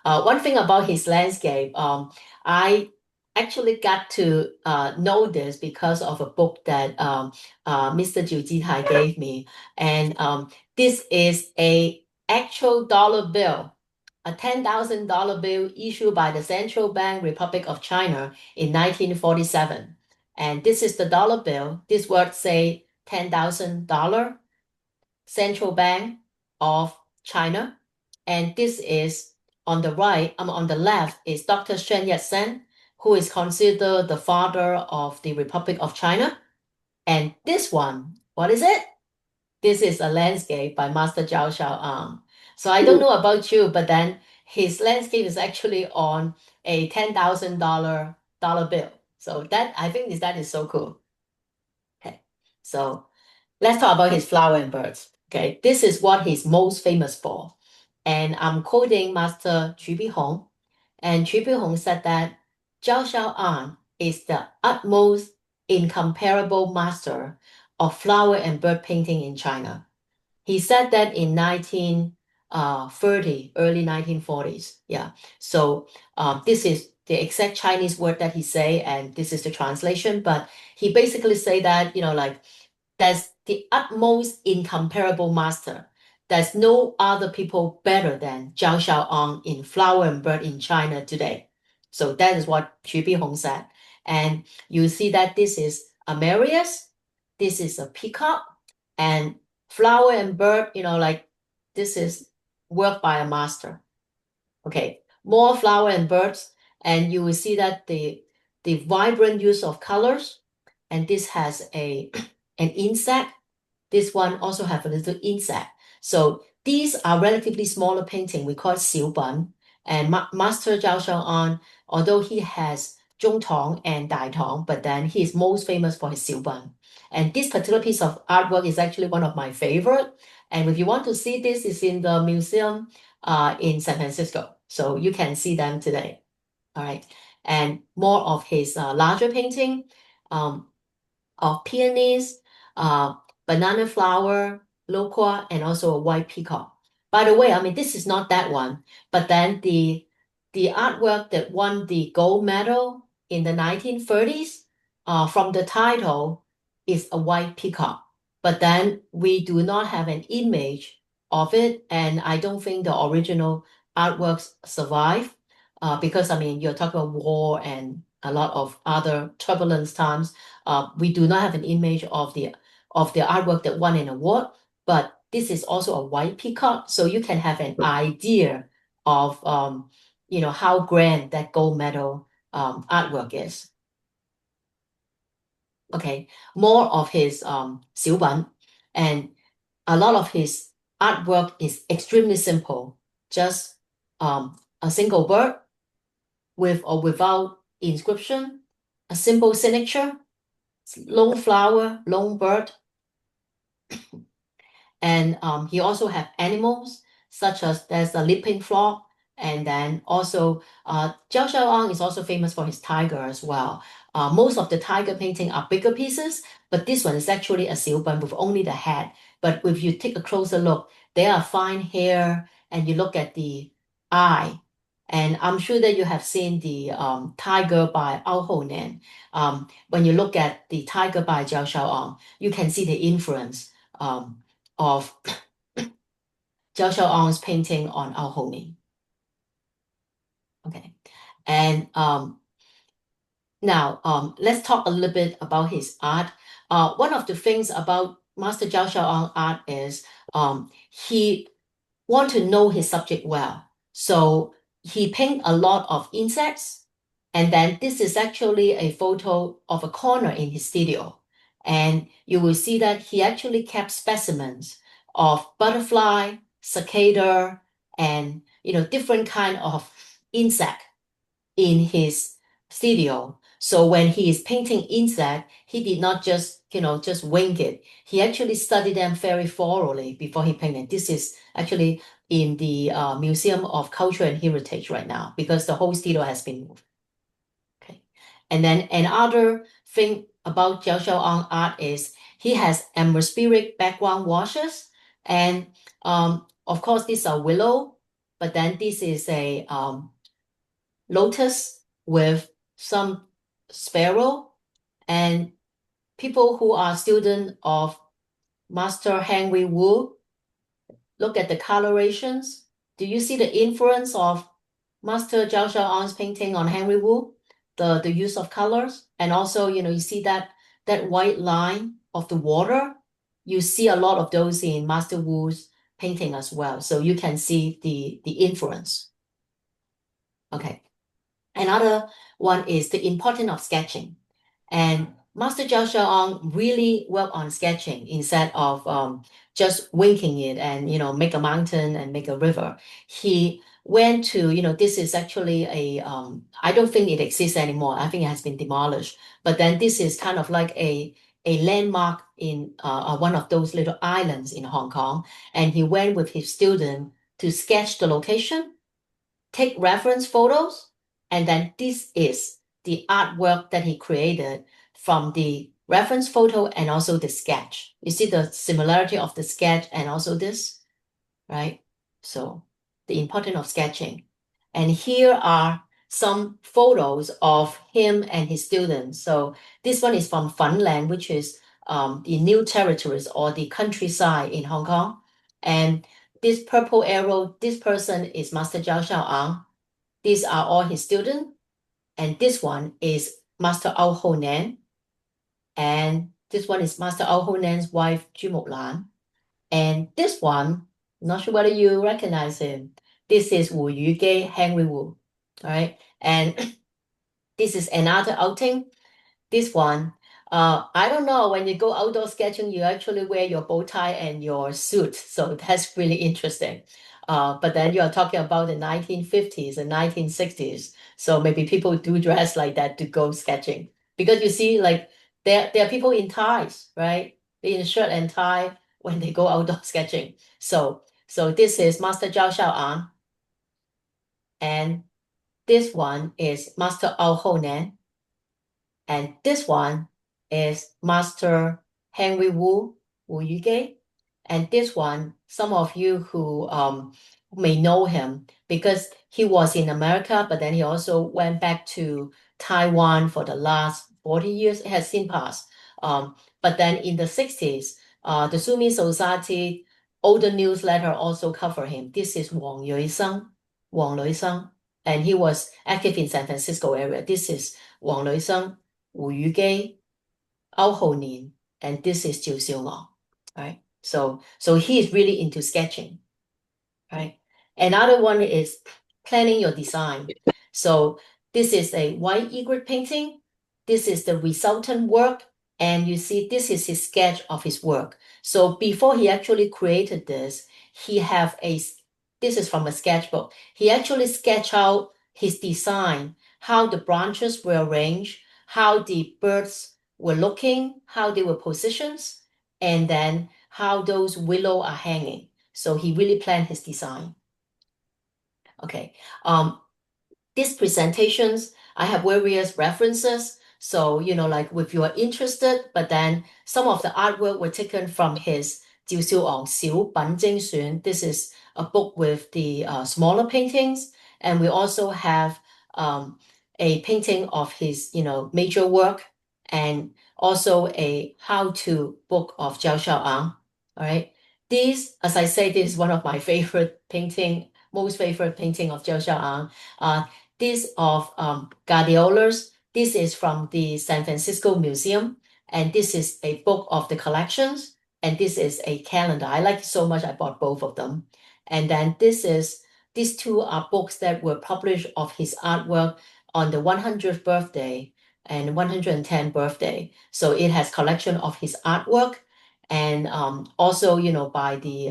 Speaker 1: One thing about his landscape, I actually got to know this because of a book that Mr. Jiu Jitai gave me. And this is a actual dollar bill, a $10,000 bill issued by the Central Bank Republic of China in 1947. And this is the dollar bill. This word say $10,000, Central Bank of China. And this is on the right, on the left is Dr. Sun Yat-sen, who is considered the father of the Republic of China. And this one, what is it? This is a landscape by Master Chao Shao. So I don't know about you, but then his landscape is actually on a $10,000 dollar bill. So that I think that is so cool. Okay, so let's talk about his flower and birds. Okay, this is what he's most famous for. And I'm quoting Master Chu Hong. And Chu Hong said that Chao Shao An is the utmost incomparable master of flower and bird painting in China. He said that in 1930, early 1940s. Yeah. So this is the exact Chinese word that he say, and this is the translation. But he basically say that, like, that's the utmost incomparable master. There's no other people better than Chao Shaoan in flower and bird in China today. So that is what Xu Bihong said. And you see that this is a Marius, this is a peacock, and flower and bird, like this is work by a master. Okay, more flower and birds, and you will see that the vibrant use of colors, and this has an insect. This one also have a little insect. So these are relatively smaller painting. We call it Xiu Ban. And Master Zhao Shao, although he has Zhong Tong and Dai Tong, but then he is most famous for his Xiu Ban. And this particular piece of artwork is actually one of my favorite. And if you want to see this, it's in the museum in San Francisco. So you can see them today. All right. And more of his larger painting of peonies, banana flower, loquat, and also a white peacock. By the way, I mean, this is not that one, but then the artwork that won the gold medal in the 1930s from the title is a white peacock. But then we do not have an image of it, and I don't think the original artworks survive because, I mean, you're talking about war and a lot of other turbulence times. We do not have an image of the artwork that won an award, but this is also a white peacock, so you can have an idea of how grand that gold medal artwork is. Okay, more of his Xiu Ban, and a lot of his artwork is extremely simple, just a single bird with or without inscription, a simple signature, long flower, long bird. And he also have animals such as there's a leaping frog, and then also Jiao Shaoang is also famous for his tiger as well. Most of the tiger painting are bigger pieces, but this one is actually a xiuban with only the head. But if you take a closer look, there are fine hair, and you look at the eye. And I'm sure that you have seen the tiger by Ao Honan. When you look at the tiger by Jiao Shaoang, you can see the influence of Chao Shao painting on Ao Honing. Okay, and now let's talk a little bit about his art. One of the things about Master Chao Shao art is he want to know his subject well. So he paint a lot of insects, and then this is actually a photo of a corner in his studio. And you will see that he actually kept specimens of butterfly, cicada, and different kind of insect in his studio. So when he is painting insect, he did not just wing it. He actually studied them very thoroughly before he painted. This is actually in the Museum of Culture and Heritage right now because the whole studio has been moved. Okay, and then another thing about Chao Shao art is he has atmospheric background washes, and of course these are willow, but then this is a lotus with some sparrow, and people who are student of Master Henry Wu, look at the colorations. Do you see the influence of Master Chao Shao painting on Henry Wu? The use of colors, and also you see that white line of the water. You see a lot of those in Master Wu's painting as well, so you can see the influence. Okay. Another one is the importance of sketching. And Master Chao Shao really worked on sketching instead of just winking it and make a mountain and make a river. He went to, this is actually a I don't think it exists anymore. I think it has been demolished. But then this is kind of like a landmark in one of those little islands in Hong Kong. And he went with his student to sketch the location, take reference photos, and then this is the artwork that he created from the reference photo and also the sketch. You see the similarity of the sketch and also this, right? So the importance of sketching. And here are some photos of him and his students. So this one is from Funland, which is the new territories or the countryside in Hong Kong. And this purple arrow, this person is Master Chao Shao. These are all his students. And this one is Master Ao Ho Nan. And this one is Master Ao Ho Nan's wife, Chu Mok Lan. And this one, not sure whether you recognize him. This is Wu Yuge, Henry Wu. All right. And this is another outing. This one, I don't know, when you go outdoor sketching, you actually wear your bow tie and your suit. So that's really interesting. But then you are talking about the 1950s and 1960s. So maybe people do dress like that to go sketching. Because you see, like, there are people in ties, right? They in shirt and tie when they go outdoor sketching. So this is Master Chao Shao. And this one is Master Ao Ho Nan. And this one is Master Henry Wu, Wu Yuge. And this one, some of you who may know him because he was in America, but then he also went back to Taiwan for the last 40 years. It has since passed. But then in the 60s, the Sumi Society older newsletter also cover him. This is Wang Luiseng, and he was active in San Francisco area. This is Wang Luiseng, Wu Yuge, Ao Ho Nin, and this is Chiu right? So he is really into sketching, right? Another one is planning your design. So this is a white egret painting. This is the resultant work, and you see this is his sketch of his work. So before he actually created this, this is from a sketchbook. He actually sketched out his design, how the branches were arranged, how the birds were looking, how they were positioned, and then how those willow are hanging. So he really planned his design. Okay. These presentations, I have various references. So, like if you are interested, but then some of the artwork were taken from his Jiu Xiu Ong Xiu Ban Jing Xun. This is a book with the smaller paintings. And we also have a painting of his, major work, and also a how-to book of Chao Shao. All right. These, as I say, this is one of my favorite painting, most favorite painting of Chao Shao. This of Guardiola's. This is from the San Francisco Museum, and this is a book of the collections, and this is a calendar. I like it so much I bought both of them. And then these two are books that were published of his artwork on the 100th birthday and 110th birthday. So it has collection of his artwork, and also by the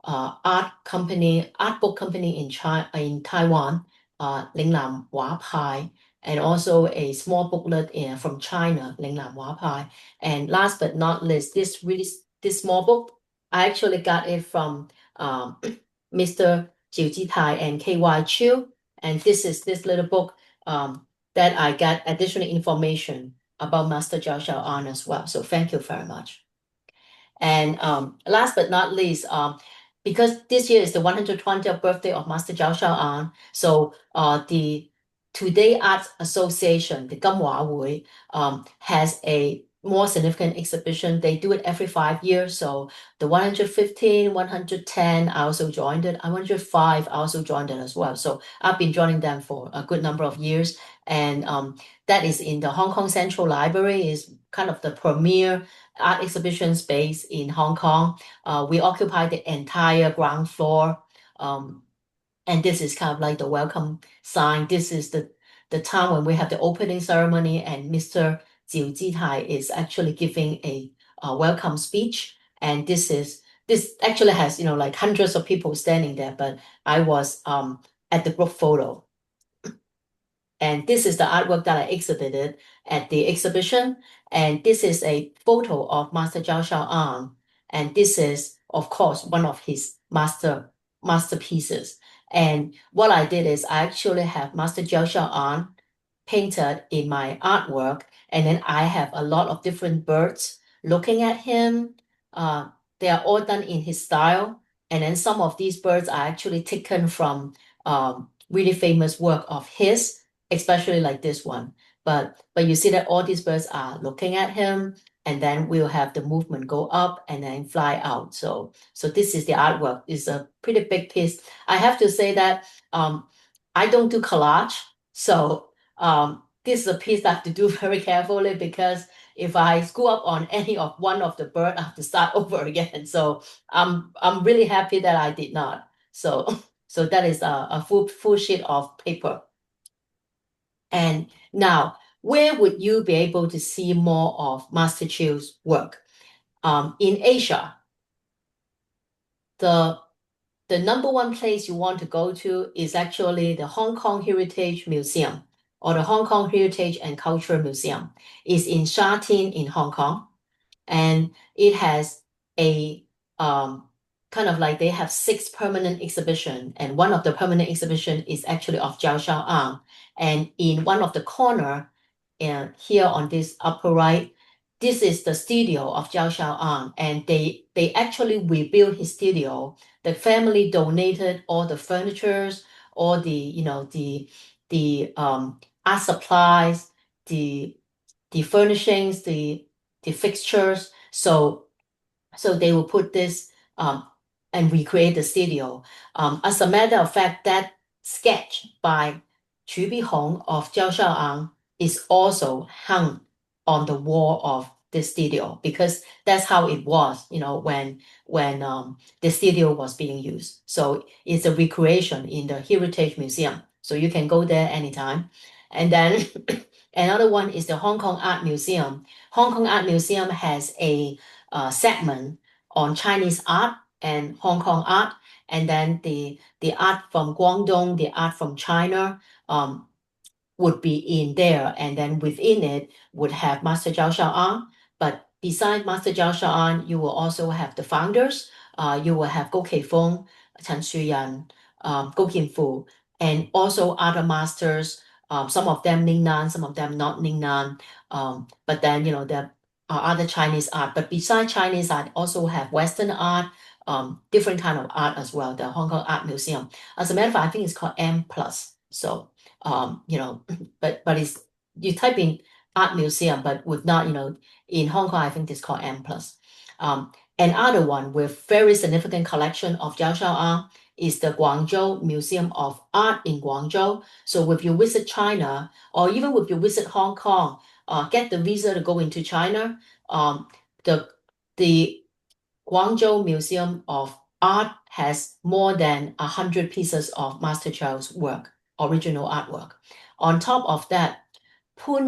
Speaker 1: art book company in Taiwan, Lingnam Hua Pai, and also a small booklet from China, Lingnam Hua Pai. And last but not least, this small book, I actually got it from Mr. Chiu and KY Chiu. And this is this little book that I got additional information about Master Chao Shao on as well. So thank you very much. And last but not least, because this year is the 120th birthday of Master Chao Shao An, so the Today Arts Association, the Gamhua Hui, has a more significant exhibition. They do it every 5 years. So the 115, 110, I also joined it. 105, I also joined it as well. So I've been joining them for a good number of years. And that is in the Hong Kong Central Library, is kind of the premier art exhibition space in Hong Kong. We occupy the entire ground floor. And this is kind of like the welcome sign. This is the time when we have the opening ceremony, and Mr. Chiu is actually giving a welcome speech. And this actually has, like hundreds of people standing there, but I was at the group photo. And this is the artwork that I exhibited at the exhibition. And this is a photo of Master Chao Shao An. And this is, of course, one of his masterpieces. And what I did is I actually have Master Chao Shao An painted in my artwork. And then I have a lot of different birds looking at him. They are all done in his style. And then some of these birds are actually taken from really famous work of his, especially like this one. But you see that all these birds are looking at him, and then we'll have the movement go up and then fly out. So this is the artwork. It's a pretty big piece. I have to say that I don't do collage. So this is a piece I have to do very carefully, because if I screw up on any of one of the bird, I have to start over again. So I'm really happy that I did not. So that is a full sheet of paper. And now, where would you be able to see more of Master Chiu's work? In Asia, the number one place you want to go to is actually the Hong Kong Heritage Museum, or the Hong Kong Heritage and Culture Museum. It's in Sha Tin in Hong Kong. And it has a kind of like, they have 6 permanent exhibition, and one of the permanent exhibition is actually of Chao Shao An. And in one of the corner, and here on this upper right, this is the studio of Chao Shao An, and they actually rebuilt his studio. The family donated all the furnitures, all the art supplies, the furnishings, the fixtures. So they will put this and recreate the studio. As a matter of fact, that sketch by Chu Hong of Chao Shao An is also hung on the wall of the studio, because that's how it was, when the studio was being used. So it's a recreation in the Heritage Museum. So you can go there anytime. And then another one is the Hong Kong Art Museum. Hong Kong Art Museum has a segment on Chinese art and Hong Kong art, and then the art from Guangdong, the art from China would be in there, and then within it would have Master Chao Shao An. But besides Master Chao Shao An, you will also have the founders. You will have Go Keifeng, Chen Shuyan, Go Kinfu, and also other masters. Some of them Ningnan, some of them not Ningnan. But then there are other Chinese art. But besides Chinese art, also have Western art, different kind of art as well. The Hong Kong Art Museum. As a matter of fact, I think it's called M+. So but it's, you type in art museum, but with not, in Hong Kong, I think it's called M+. Another one with very significant collection of Chao Shao An is the Guangzhou Museum of Art in Guangzhou. So if you visit China, or even if you visit Hong Kong, get the visa to go into China, the Guangzhou Museum of Art has more than 100 pieces of Master Chao's work, original artwork. On top of that, Put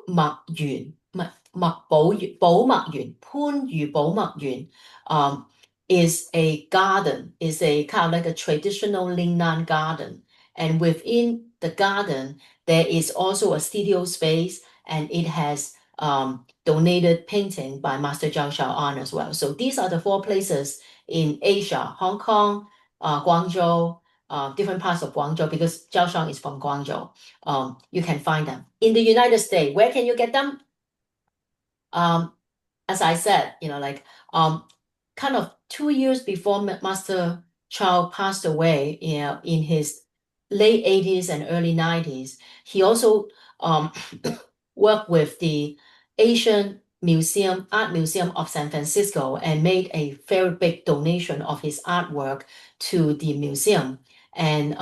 Speaker 1: Mak Yun, is a garden, is a kind of like a traditional Lingnan garden. And within the garden, there is also a studio space, and it has donated painting by Master Chao Shao as well. So these are the 4 places in Asia: Hong Kong, Guangzhou, different parts of Guangzhou, because Chao Shao is from Guangzhou. You can find them. In the United States, where can you get them? As I said, kind of 2 years before Master Chao passed away, in his late 80s and early 90s, he also worked with the Asian Museum, Art Museum of San Francisco, and made a very big donation of his artwork to the museum. And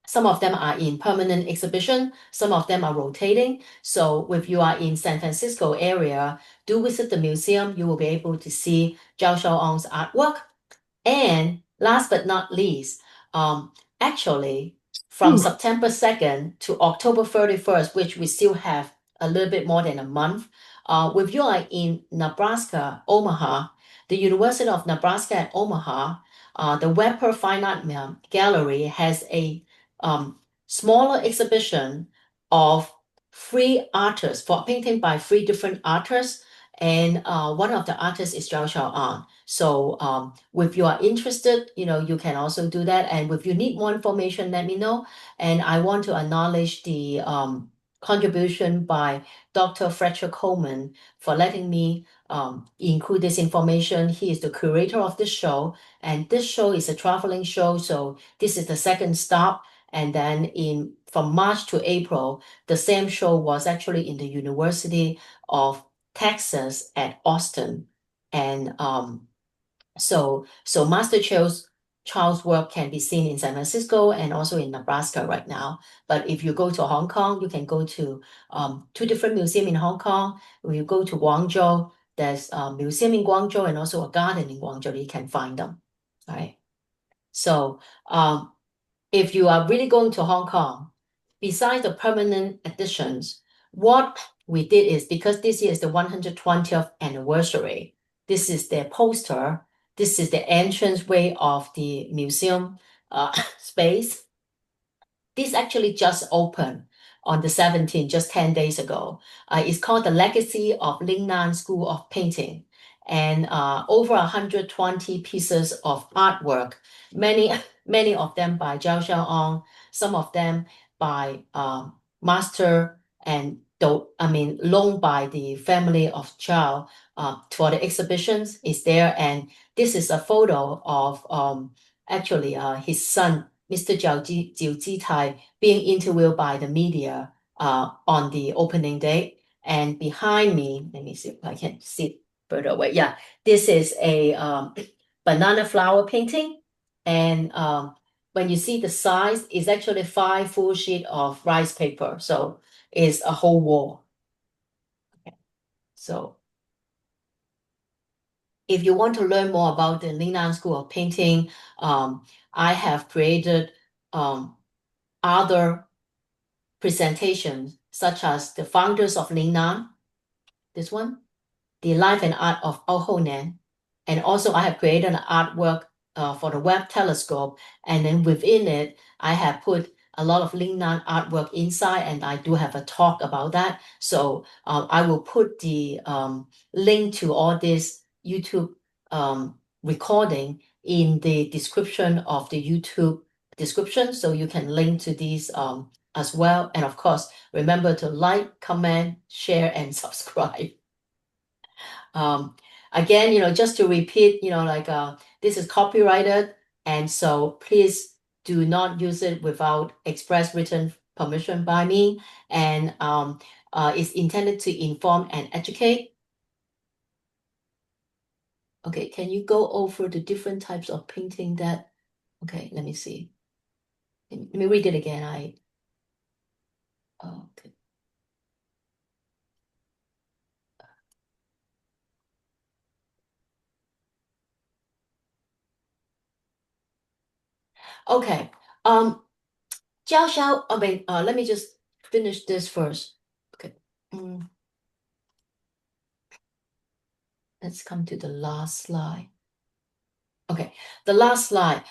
Speaker 1: some of them are in permanent exhibition, some of them are rotating. So if you are in San Francisco area, do visit the museum. You will be able to see Chao Shao-ong's artwork. And last but not least, actually, from September 2nd to October 31st, which we still have a little bit more than a month, if you are in Nebraska, Omaha, the University of Nebraska at Omaha, the Weber Fine Art Gallery has a smaller exhibition of 3 artists, for painting by 3 different artists. And one of the artists is Chao Shao-ong. So if you are interested, you can also do that. And if you need more information, let me know. And I want to acknowledge the contribution by Dr. Fletcher Coleman for letting me include this information. He is the curator of this show, and this show is a traveling show. So this is the second stop. And then from March to April, the same show was actually in the University of Texas at Austin. And so Master Chow's work can be seen in San Francisco and also in Nebraska right now. But if you go to Hong Kong, you can go to 2 different museums in Hong Kong. When you go to Guangzhou, there's a museum in Guangzhou and also a garden in Guangzhou. You can find them. All right. So if you are really going to Hong Kong, besides the permanent additions, what we did is, because this year is the 120th anniversary, this is their poster, this is the entranceway of the museum space. This actually just opened on the 17th, just 10 days ago. It's called the Legacy of Lingnan School of Painting. And over 120 pieces of artwork, many of them by Chao Shao-ong, some of them by master and loaned by the family of Chao for the exhibitions is there. And this is a photo of actually his son, Mr. Jiu Jitai, being interviewed by the media on the opening day. And behind me, let me see if I can see further away. Yeah, this is a banana flower painting. And when you see the size, it's actually 5 full sheets of rice paper. So it's a whole wall. Okay. So if you want to learn more about the Lingnan School of Painting, I have created other presentations, such as the founders of Lingnan, this one, the life and art of Ao Honan. And also I have created an artwork for the Webb telescope. And then within it, I have put a lot of Lingnan artwork inside, and I do have a talk about that. So I will put the link to all this YouTube recording in the description of the YouTube description. So you can link to these as well. And of course, remember to like, comment, share, and subscribe. Again, just to repeat, this is copyrighted, and so please do not use it without express written permission by me. And it's intended to inform and educate. Okay, can you go over the different types of painting that? Okay, let me see. Let me read it again. Okay. Okay. Chao Shao, let me just finish this first. Okay. let's come to the last slide. Okay, the last slide.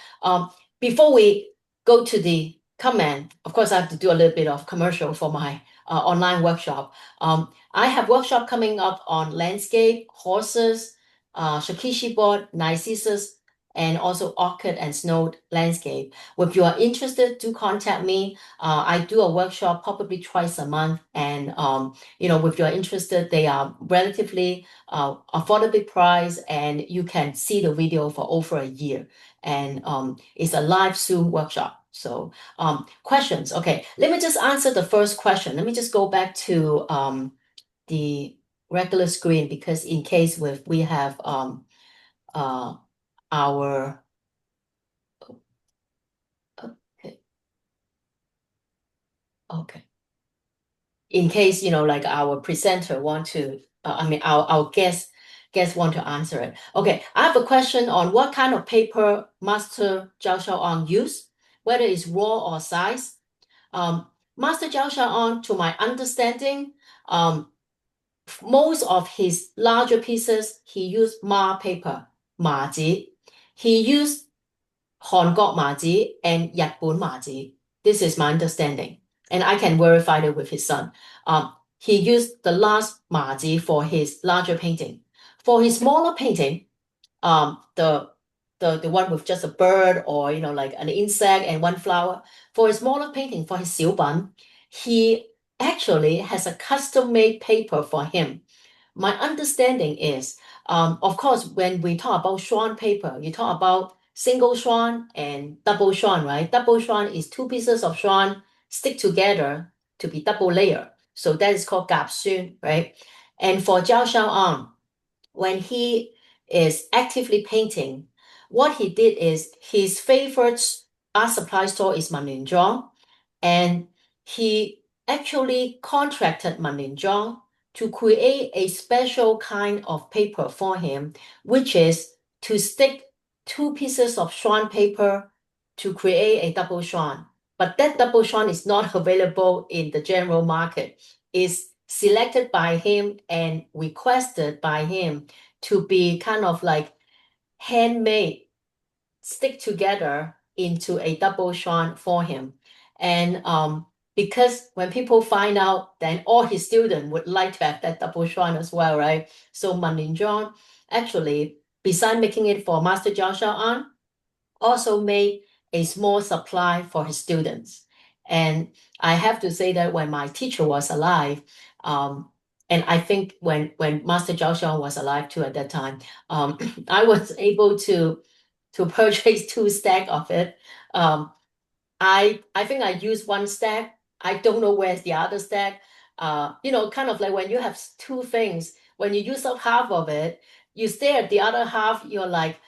Speaker 1: Before we go to the comment, of course, I have to do a little bit of commercial for my online workshop. I have workshop coming up on landscape, horses, shakishi board, narcissus, and also orchid and snow landscape. If you are interested, do contact me. I do a workshop probably twice a month, and if you're interested, they are relatively affordable price, and you can see the video for over a year. And it's a live Zoom workshop. So questions. Okay, let me just answer the first question. Let me just go back to the regular screen, because in case we have our okay. In case like our presenter want to, our guest want to answer it. Okay, I have a question on what kind of paper Master Chao Shao use, whether it's raw or size. Master Chao Shao, to my understanding, most of his larger pieces he used Ma paper, Ma zi. He used 韓國麻紙 and 日本麻紙. This is my understanding, and I can verify it with his son. He used the last 麻紙 for his larger painting. For his smaller painting, the one with just a bird or like an insect and one flower. For his smaller painting, for his 小品, he actually has a custom-made paper for him. My understanding is, of course, when we talk about swan paper, you talk about single swan and double swan, right? Double swan is two pieces of swan stick together to be double layer. So that is called gap swan, right? And for Chao Shao, when he is actively painting, what he did is his favorite art supply store is Manlinzhong, and he actually contracted Manlinzhong to create a special kind of paper for him, which is to stick two pieces of swan paper to create a double swan. But that double swan is not available in the general market. It's selected by him and requested by him to be kind of like handmade, stick together into a double swan for him. And because when people find out, then all his students would like to have that double swan as well, right? So Manlinzhong actually, besides making it for Master Chao Shao, also made a small supply for his students. And I have to say that when my teacher was alive, and I think when Master Chao Shao was alive too at that time, I was able to purchase 2 stacks of it. I think I used 1 stack. I don't know where's the other stack. Kind of like when you have 2 things, when you use up half of it, you stare at the other half, you're like,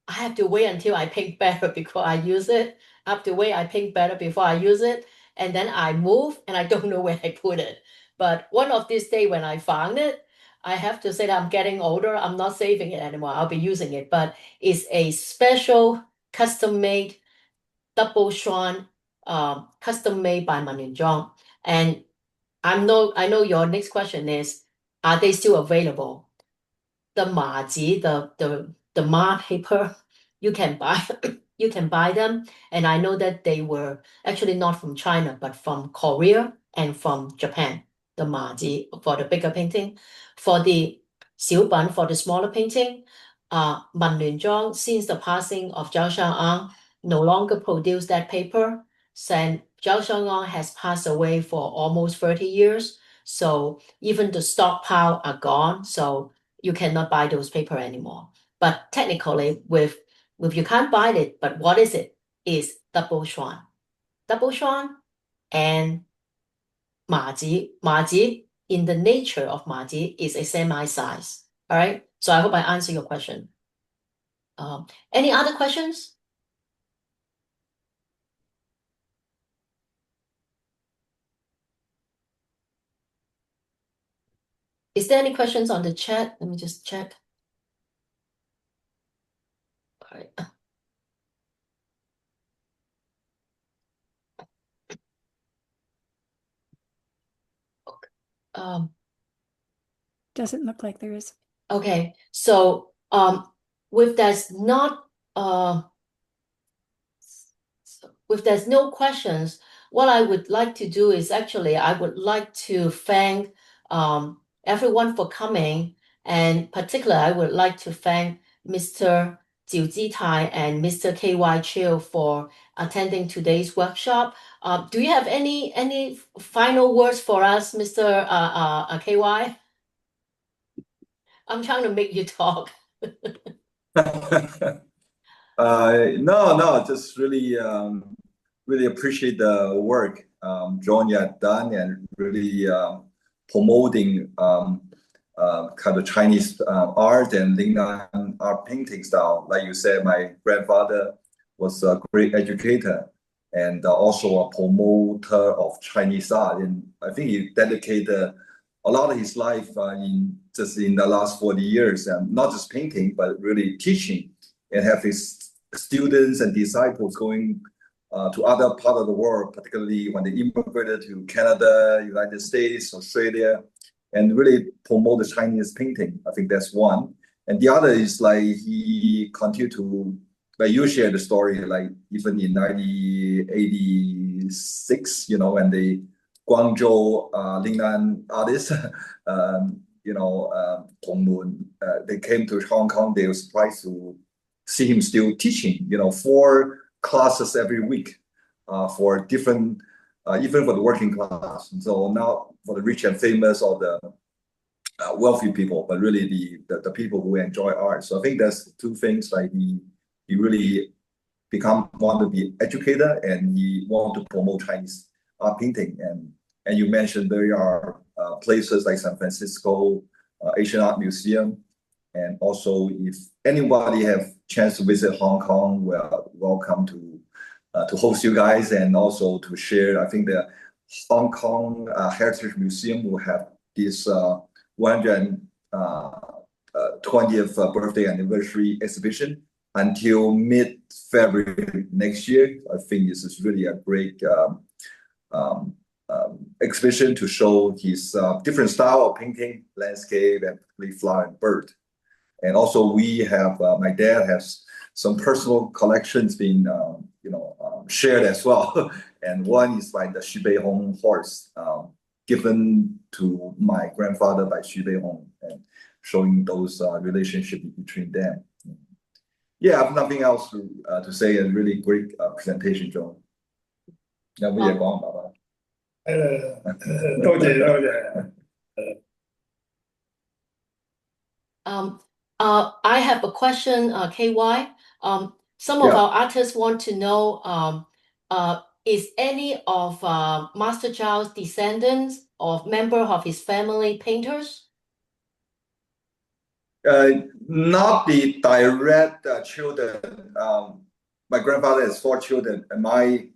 Speaker 1: I have to wait until I paint better before I use it. I have to wait, I paint better before I use it. And then I move and I don't know where I put it. But one of these days when I found it, I have to say that I'm getting older. I'm not saving it anymore. I'll be using it. But it's a special custom-made double swan, custom-made by Manlinzhong. And I know your next question is, are they still available? The Ma Ji, the Ma paper, you can buy them. And I know that they were actually not from China, but from Korea and from Japan. The Ma Ji for the bigger painting. For the 小品, for the smaller painting, Manlinzhong, since the passing of Chao Shao, no longer produce that paper. Since Chao Shao has passed away for almost 30 years. So even the stockpile are gone. So you cannot buy those paper anymore. But technically, with you can't buy it, but what is it? Is double swan. Double swan and ma ji. Ma ji, in the nature of ma ji, is a semi-size. All right. So I hope I answer your question. Any other questions? Is there any questions on the chat? Let me just check. All right.
Speaker 2: Doesn't look like there is.
Speaker 1: Okay, so if there's not if there's no questions, what I would like to do is actually I would like to thank everyone for coming, and particularly I would like to thank Mr. Jiu Jitai and Mr. KY Chiu for attending today's workshop. Do you have any final words for us, Mr. KY? I'm trying to make you talk.
Speaker 4: No, just really, really appreciate the work Joan had done and really promoting kind of Chinese art and Lingnan art painting style. Like you said, my grandfather was a great educator and also a promoter of Chinese art. And I think he dedicated a lot of his life in the last 40 years, and not just painting, but really teaching and have his students and disciples going to other part of the world, particularly when they immigrated to Canada, United States, Australia, and really promote the Chinese painting. I think that's one. And the other is like he continued to, like you shared the story, like even in 1986, when the Guangzhou Lingnan artists, Hong Moon, they came to Hong Kong, they were surprised to see him still teaching, 4 classes every week for different, even for the working class. And so now for the rich and famous or the wealthy people, but really the people who enjoy art. So I think that's 2 things. Like he really want to be educator, and he want to promote Chinese art painting. And you mentioned there are places like San Francisco Asian Art Museum. And also, if anybody have chance to visit Hong Kong, we're welcome to host you guys and also to share. I think the Hong Kong Heritage Museum will have this 120th birthday anniversary exhibition until mid-February next year. I think this is really a great exhibition to show his different style of painting, landscape, and particularly flower and bird. And also we have, my dad has some personal collections being, shared as well. And one is by the Xu Beihong horse, given to my grandfather by Xu Beihong, and showing those relationships between them. Yeah, I have nothing else to say. A really great presentation, Joan. 有乜嘢講，爸爸？
Speaker 5: 多謝。
Speaker 1: I have a question, KY. Some of
Speaker 4: Yeah.
Speaker 1: our artists want to know, is any of Master Chao's descendants or member of his family painters?
Speaker 4: Not the direct children. My grandfather has 4 children, and my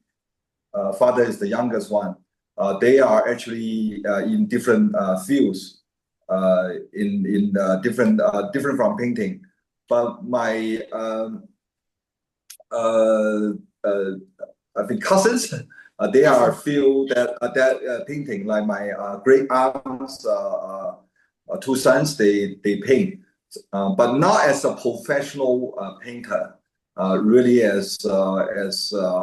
Speaker 4: father is the youngest one. They are actually in different fields, in different from painting. But my I think cousins, they are feel that painting. Like my great aunts, 2 sons, they paint, but not as a professional painter. Really as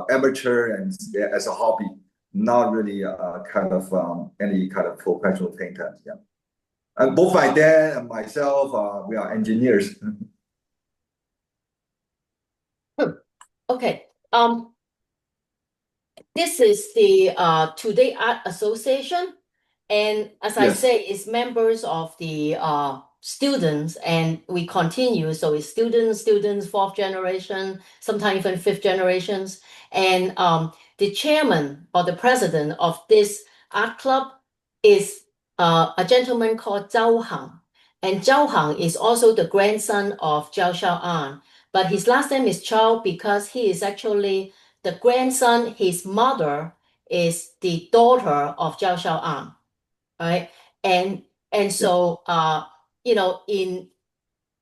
Speaker 4: amateur and as a hobby, not really any kind of professional painter. Yeah, and both my dad and myself, we are engineers.
Speaker 1: Okay. This is the Today Art Association, and as I
Speaker 4: Yes.
Speaker 1: say, it's members of the students, and we continue. So it's students, 4th generation, sometimes even 5th generations. And the chairman or the president of this art club is a gentleman called Chao Shao. And Chao Shao is also the grandson of Chao Shao, but his last name is Chao because he is actually the grandson. His mother is the daughter of Chao Shao, right? And so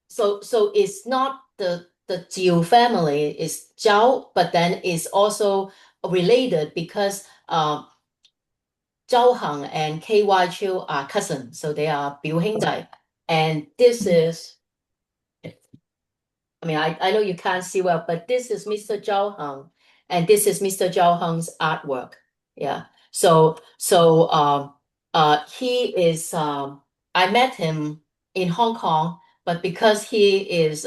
Speaker 1: so it's not the Chiu family is Zhao, but then is also related because Zhao Hang and KY Chiu are cousins, so they are 表兄弟. And this is, I mean, I know you can't see well, but this is Mr. Zhao Heng, and this is Mr. Zhao Heng's artwork. Yeah. So he is I met him in Hong Kong, but because he is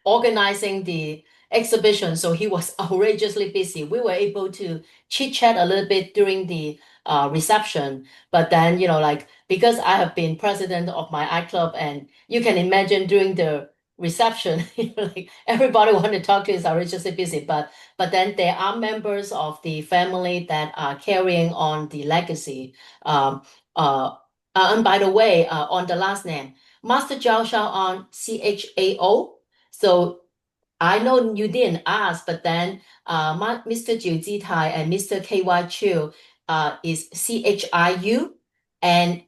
Speaker 1: organizing the exhibition, so he was outrageously busy. We were able to chit chat a little bit during the reception, but then like because I have been president of my art club, and you can imagine during the reception, like everybody want to talk to is outrageously busy, but then there are members of the family that are carrying on the legacy. Um, and by the way, on the last name, Master Chao Shao on Chao. So I know you didn't ask, but then Mr. Jiu Jitai and Mr. KY Chiu is Chiu, and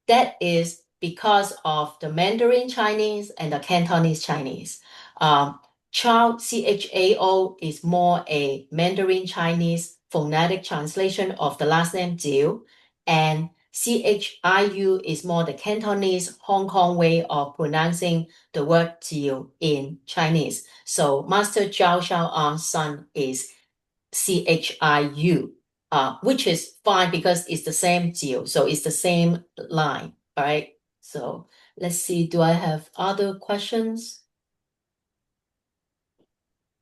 Speaker 1: that is because of the Mandarin Chinese and the Cantonese Chinese. Chao Chao is more a Mandarin Chinese phonetic translation of the last name Jiu, and Chiu is more the Cantonese Hong Kong way of pronouncing the word Jiu in Chinese. So Master Chao Shao Ang's son is Chiu, which is fine because it's the same Jiu, so it's the same line. All right. So let's see. Do I have other questions?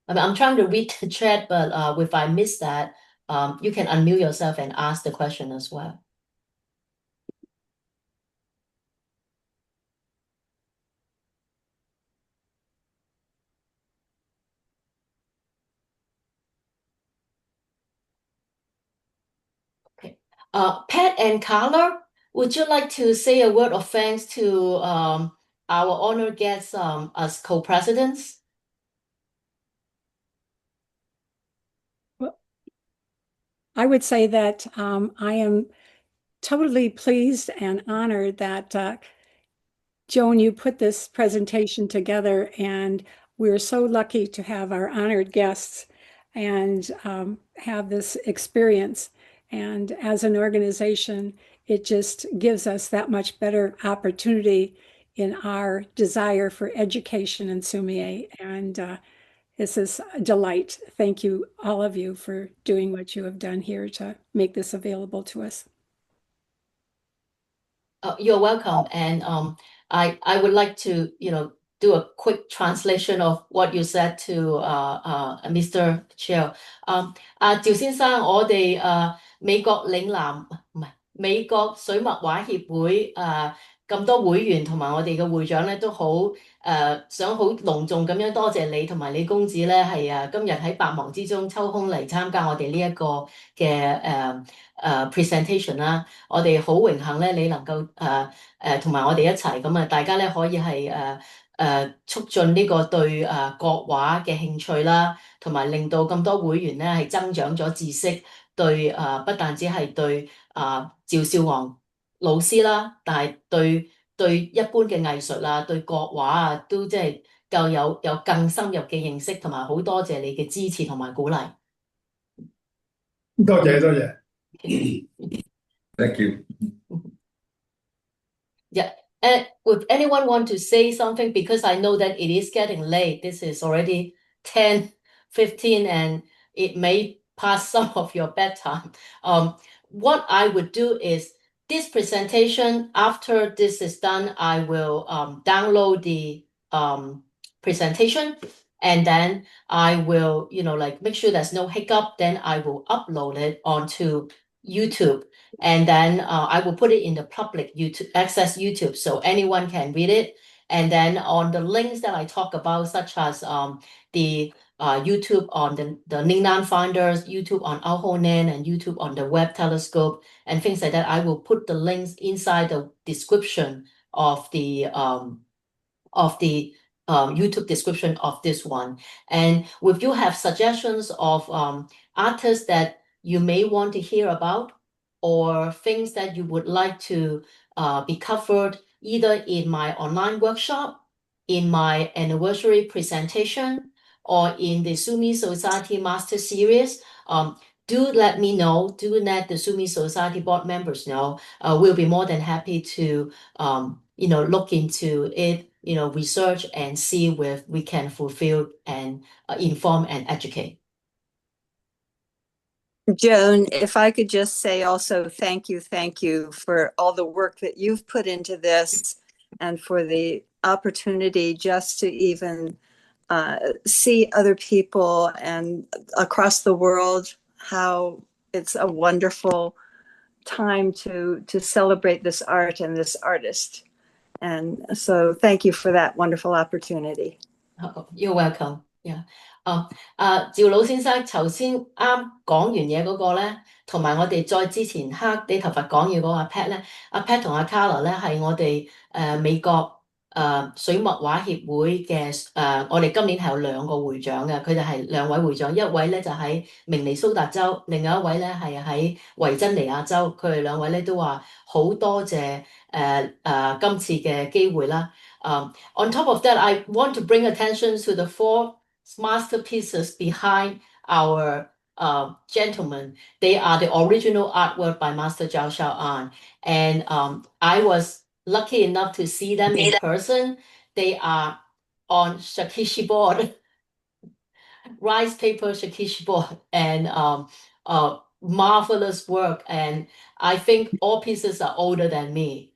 Speaker 1: I mean, I'm trying to read the chat, but if I miss that, you can unmute yourself and ask the question as well. Okay. Pat and Carla, would you like to say a word of thanks to our honored guests as co-presidents?
Speaker 2: Well, I would say that I am totally pleased and honored that Joan, you put this presentation together, and we're so lucky to have our honored guests and have this experience. And as an organization, it just gives us that much better opportunity in our desire for education in Sumie. And this is a delight. Thank you, all of you, for doing what you have done here to make this available to us.
Speaker 1: You're welcome. And I would like to, do a quick translation of what you said to Mr. Chiu. 趙先生，我哋美國嶺南唔係美國水墨畫協會咁多會員同埋我哋嘅會長咧，都好想好隆重咁樣多謝你同埋你公子咧，係今日喺百忙之中抽空嚟參加我哋呢一個嘅presentation 啦。我哋好榮幸咧，你能夠同埋我哋一齊咁啊，大家咧可以係促進呢個對國畫嘅興趣啦，同埋令到咁多會員咧係增長咗知識，對不但止係對趙少昂老師啦，但係對一般嘅藝術啊，對國畫啊，都即係夠有更深入嘅認識，同埋好多謝你嘅支持同埋鼓勵。
Speaker 5: 多謝多謝。
Speaker 4: Thank you.
Speaker 1: Yeah. And would anyone want to say something? Because I know that it is getting late. This is already 10:15 and it may pass some of your bedtime. What I would do is this presentation, after this is done, I will download the presentation, and then I will, like make sure there's no hiccup. Then I will upload it onto YouTube. And then I will put it in the public YouTube access YouTube so anyone can read it. And then on the links that I talk about, such as the YouTube on the Ningnan Founders, YouTube on Ao Ho Nan, and YouTube on the Web Telescope, and things like that, I will put the links inside the description of the YouTube description of this one. And if you have suggestions of artists that you may want to hear about, or things that you would like to be covered either in my online workshop, in my anniversary presentation, or in the Sumi Society Master Series, do let me know. Do let the Sumi Society board members know. We'll be more than happy to look into it, research and see if we can fulfill and inform and educate.
Speaker 6: Joan, if I could just say also thank you for all the work that you've put into this and for the opportunity just to even see other people and across the world, how it's a wonderful time to celebrate this art and this artist. And so thank you for that wonderful opportunity.
Speaker 1: You're welcome. Yeah. 趙老先生頭先啱講完嘢嗰個咧，同埋我哋再之前黑地頭髮講嘢嗰個阿 Pat 咧，阿 Pat 同阿 Carla 咧係我哋美國水墨畫協會嘅我哋今年係有2個會長嘅，佢哋係2位會長，一位咧就喺明尼蘇達州，另外一位咧係喺維珍尼亞州，佢哋2位咧都話好多謝今次嘅機會啦。On top of that, I want to bring attention to the 4 masterpieces behind our gentlemen. They are the original artwork by Master Chao Shao, and I was lucky enough to see them in person. They are on shakishi board, rice paper shakishi board, and marvelous work. And I think all pieces are older than me.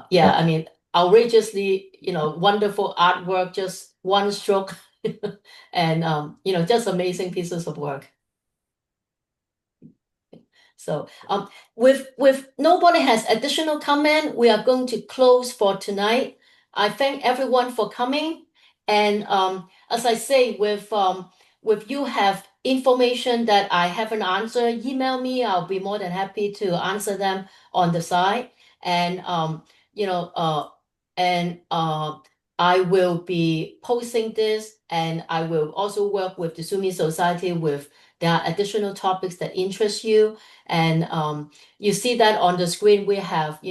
Speaker 1: Yeah, I mean, outrageously, wonderful artwork, just one stroke, and just amazing pieces of work. So with nobody has additional comment, we are going to close for tonight. I thank everyone for coming, and as I say, with you have information that I haven't answered, email me. I'll be more than happy to answer them on the side, and I will be posting this, and I will also work with the Sumi Society with there are additional topics that interest you. And you see that on the screen, we have,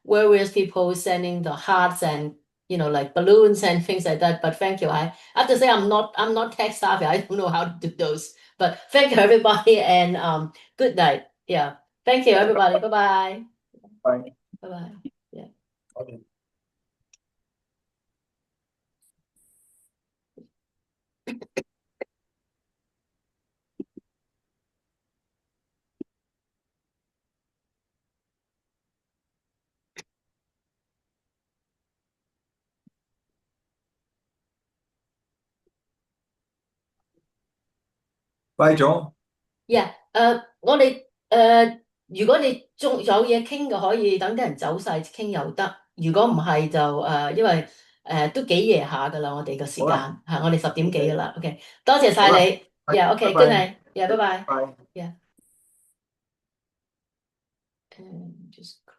Speaker 1: various people sending the hearts and, like balloons and things like that. But thank you. I have to say, I'm not tech savvy. I don't know how to do those. But thank you, everybody, and good night. Yeah. Thank you, everybody. Bye-bye.
Speaker 4: Bye.
Speaker 1: Bye-bye. Yeah.
Speaker 5: Okay.
Speaker 4: 拜總。
Speaker 1: Yeah，我哋如果你仲有嘢傾嘅，可以等啲人走晒傾又得。如果唔係就因為都幾夜下噶啦，我哋嘅時間我哋10點幾噶啦。OK，多謝晒你。Yeah，OK，good night。Yeah，拜拜。
Speaker 4: 拜。
Speaker 1: Yeah。And just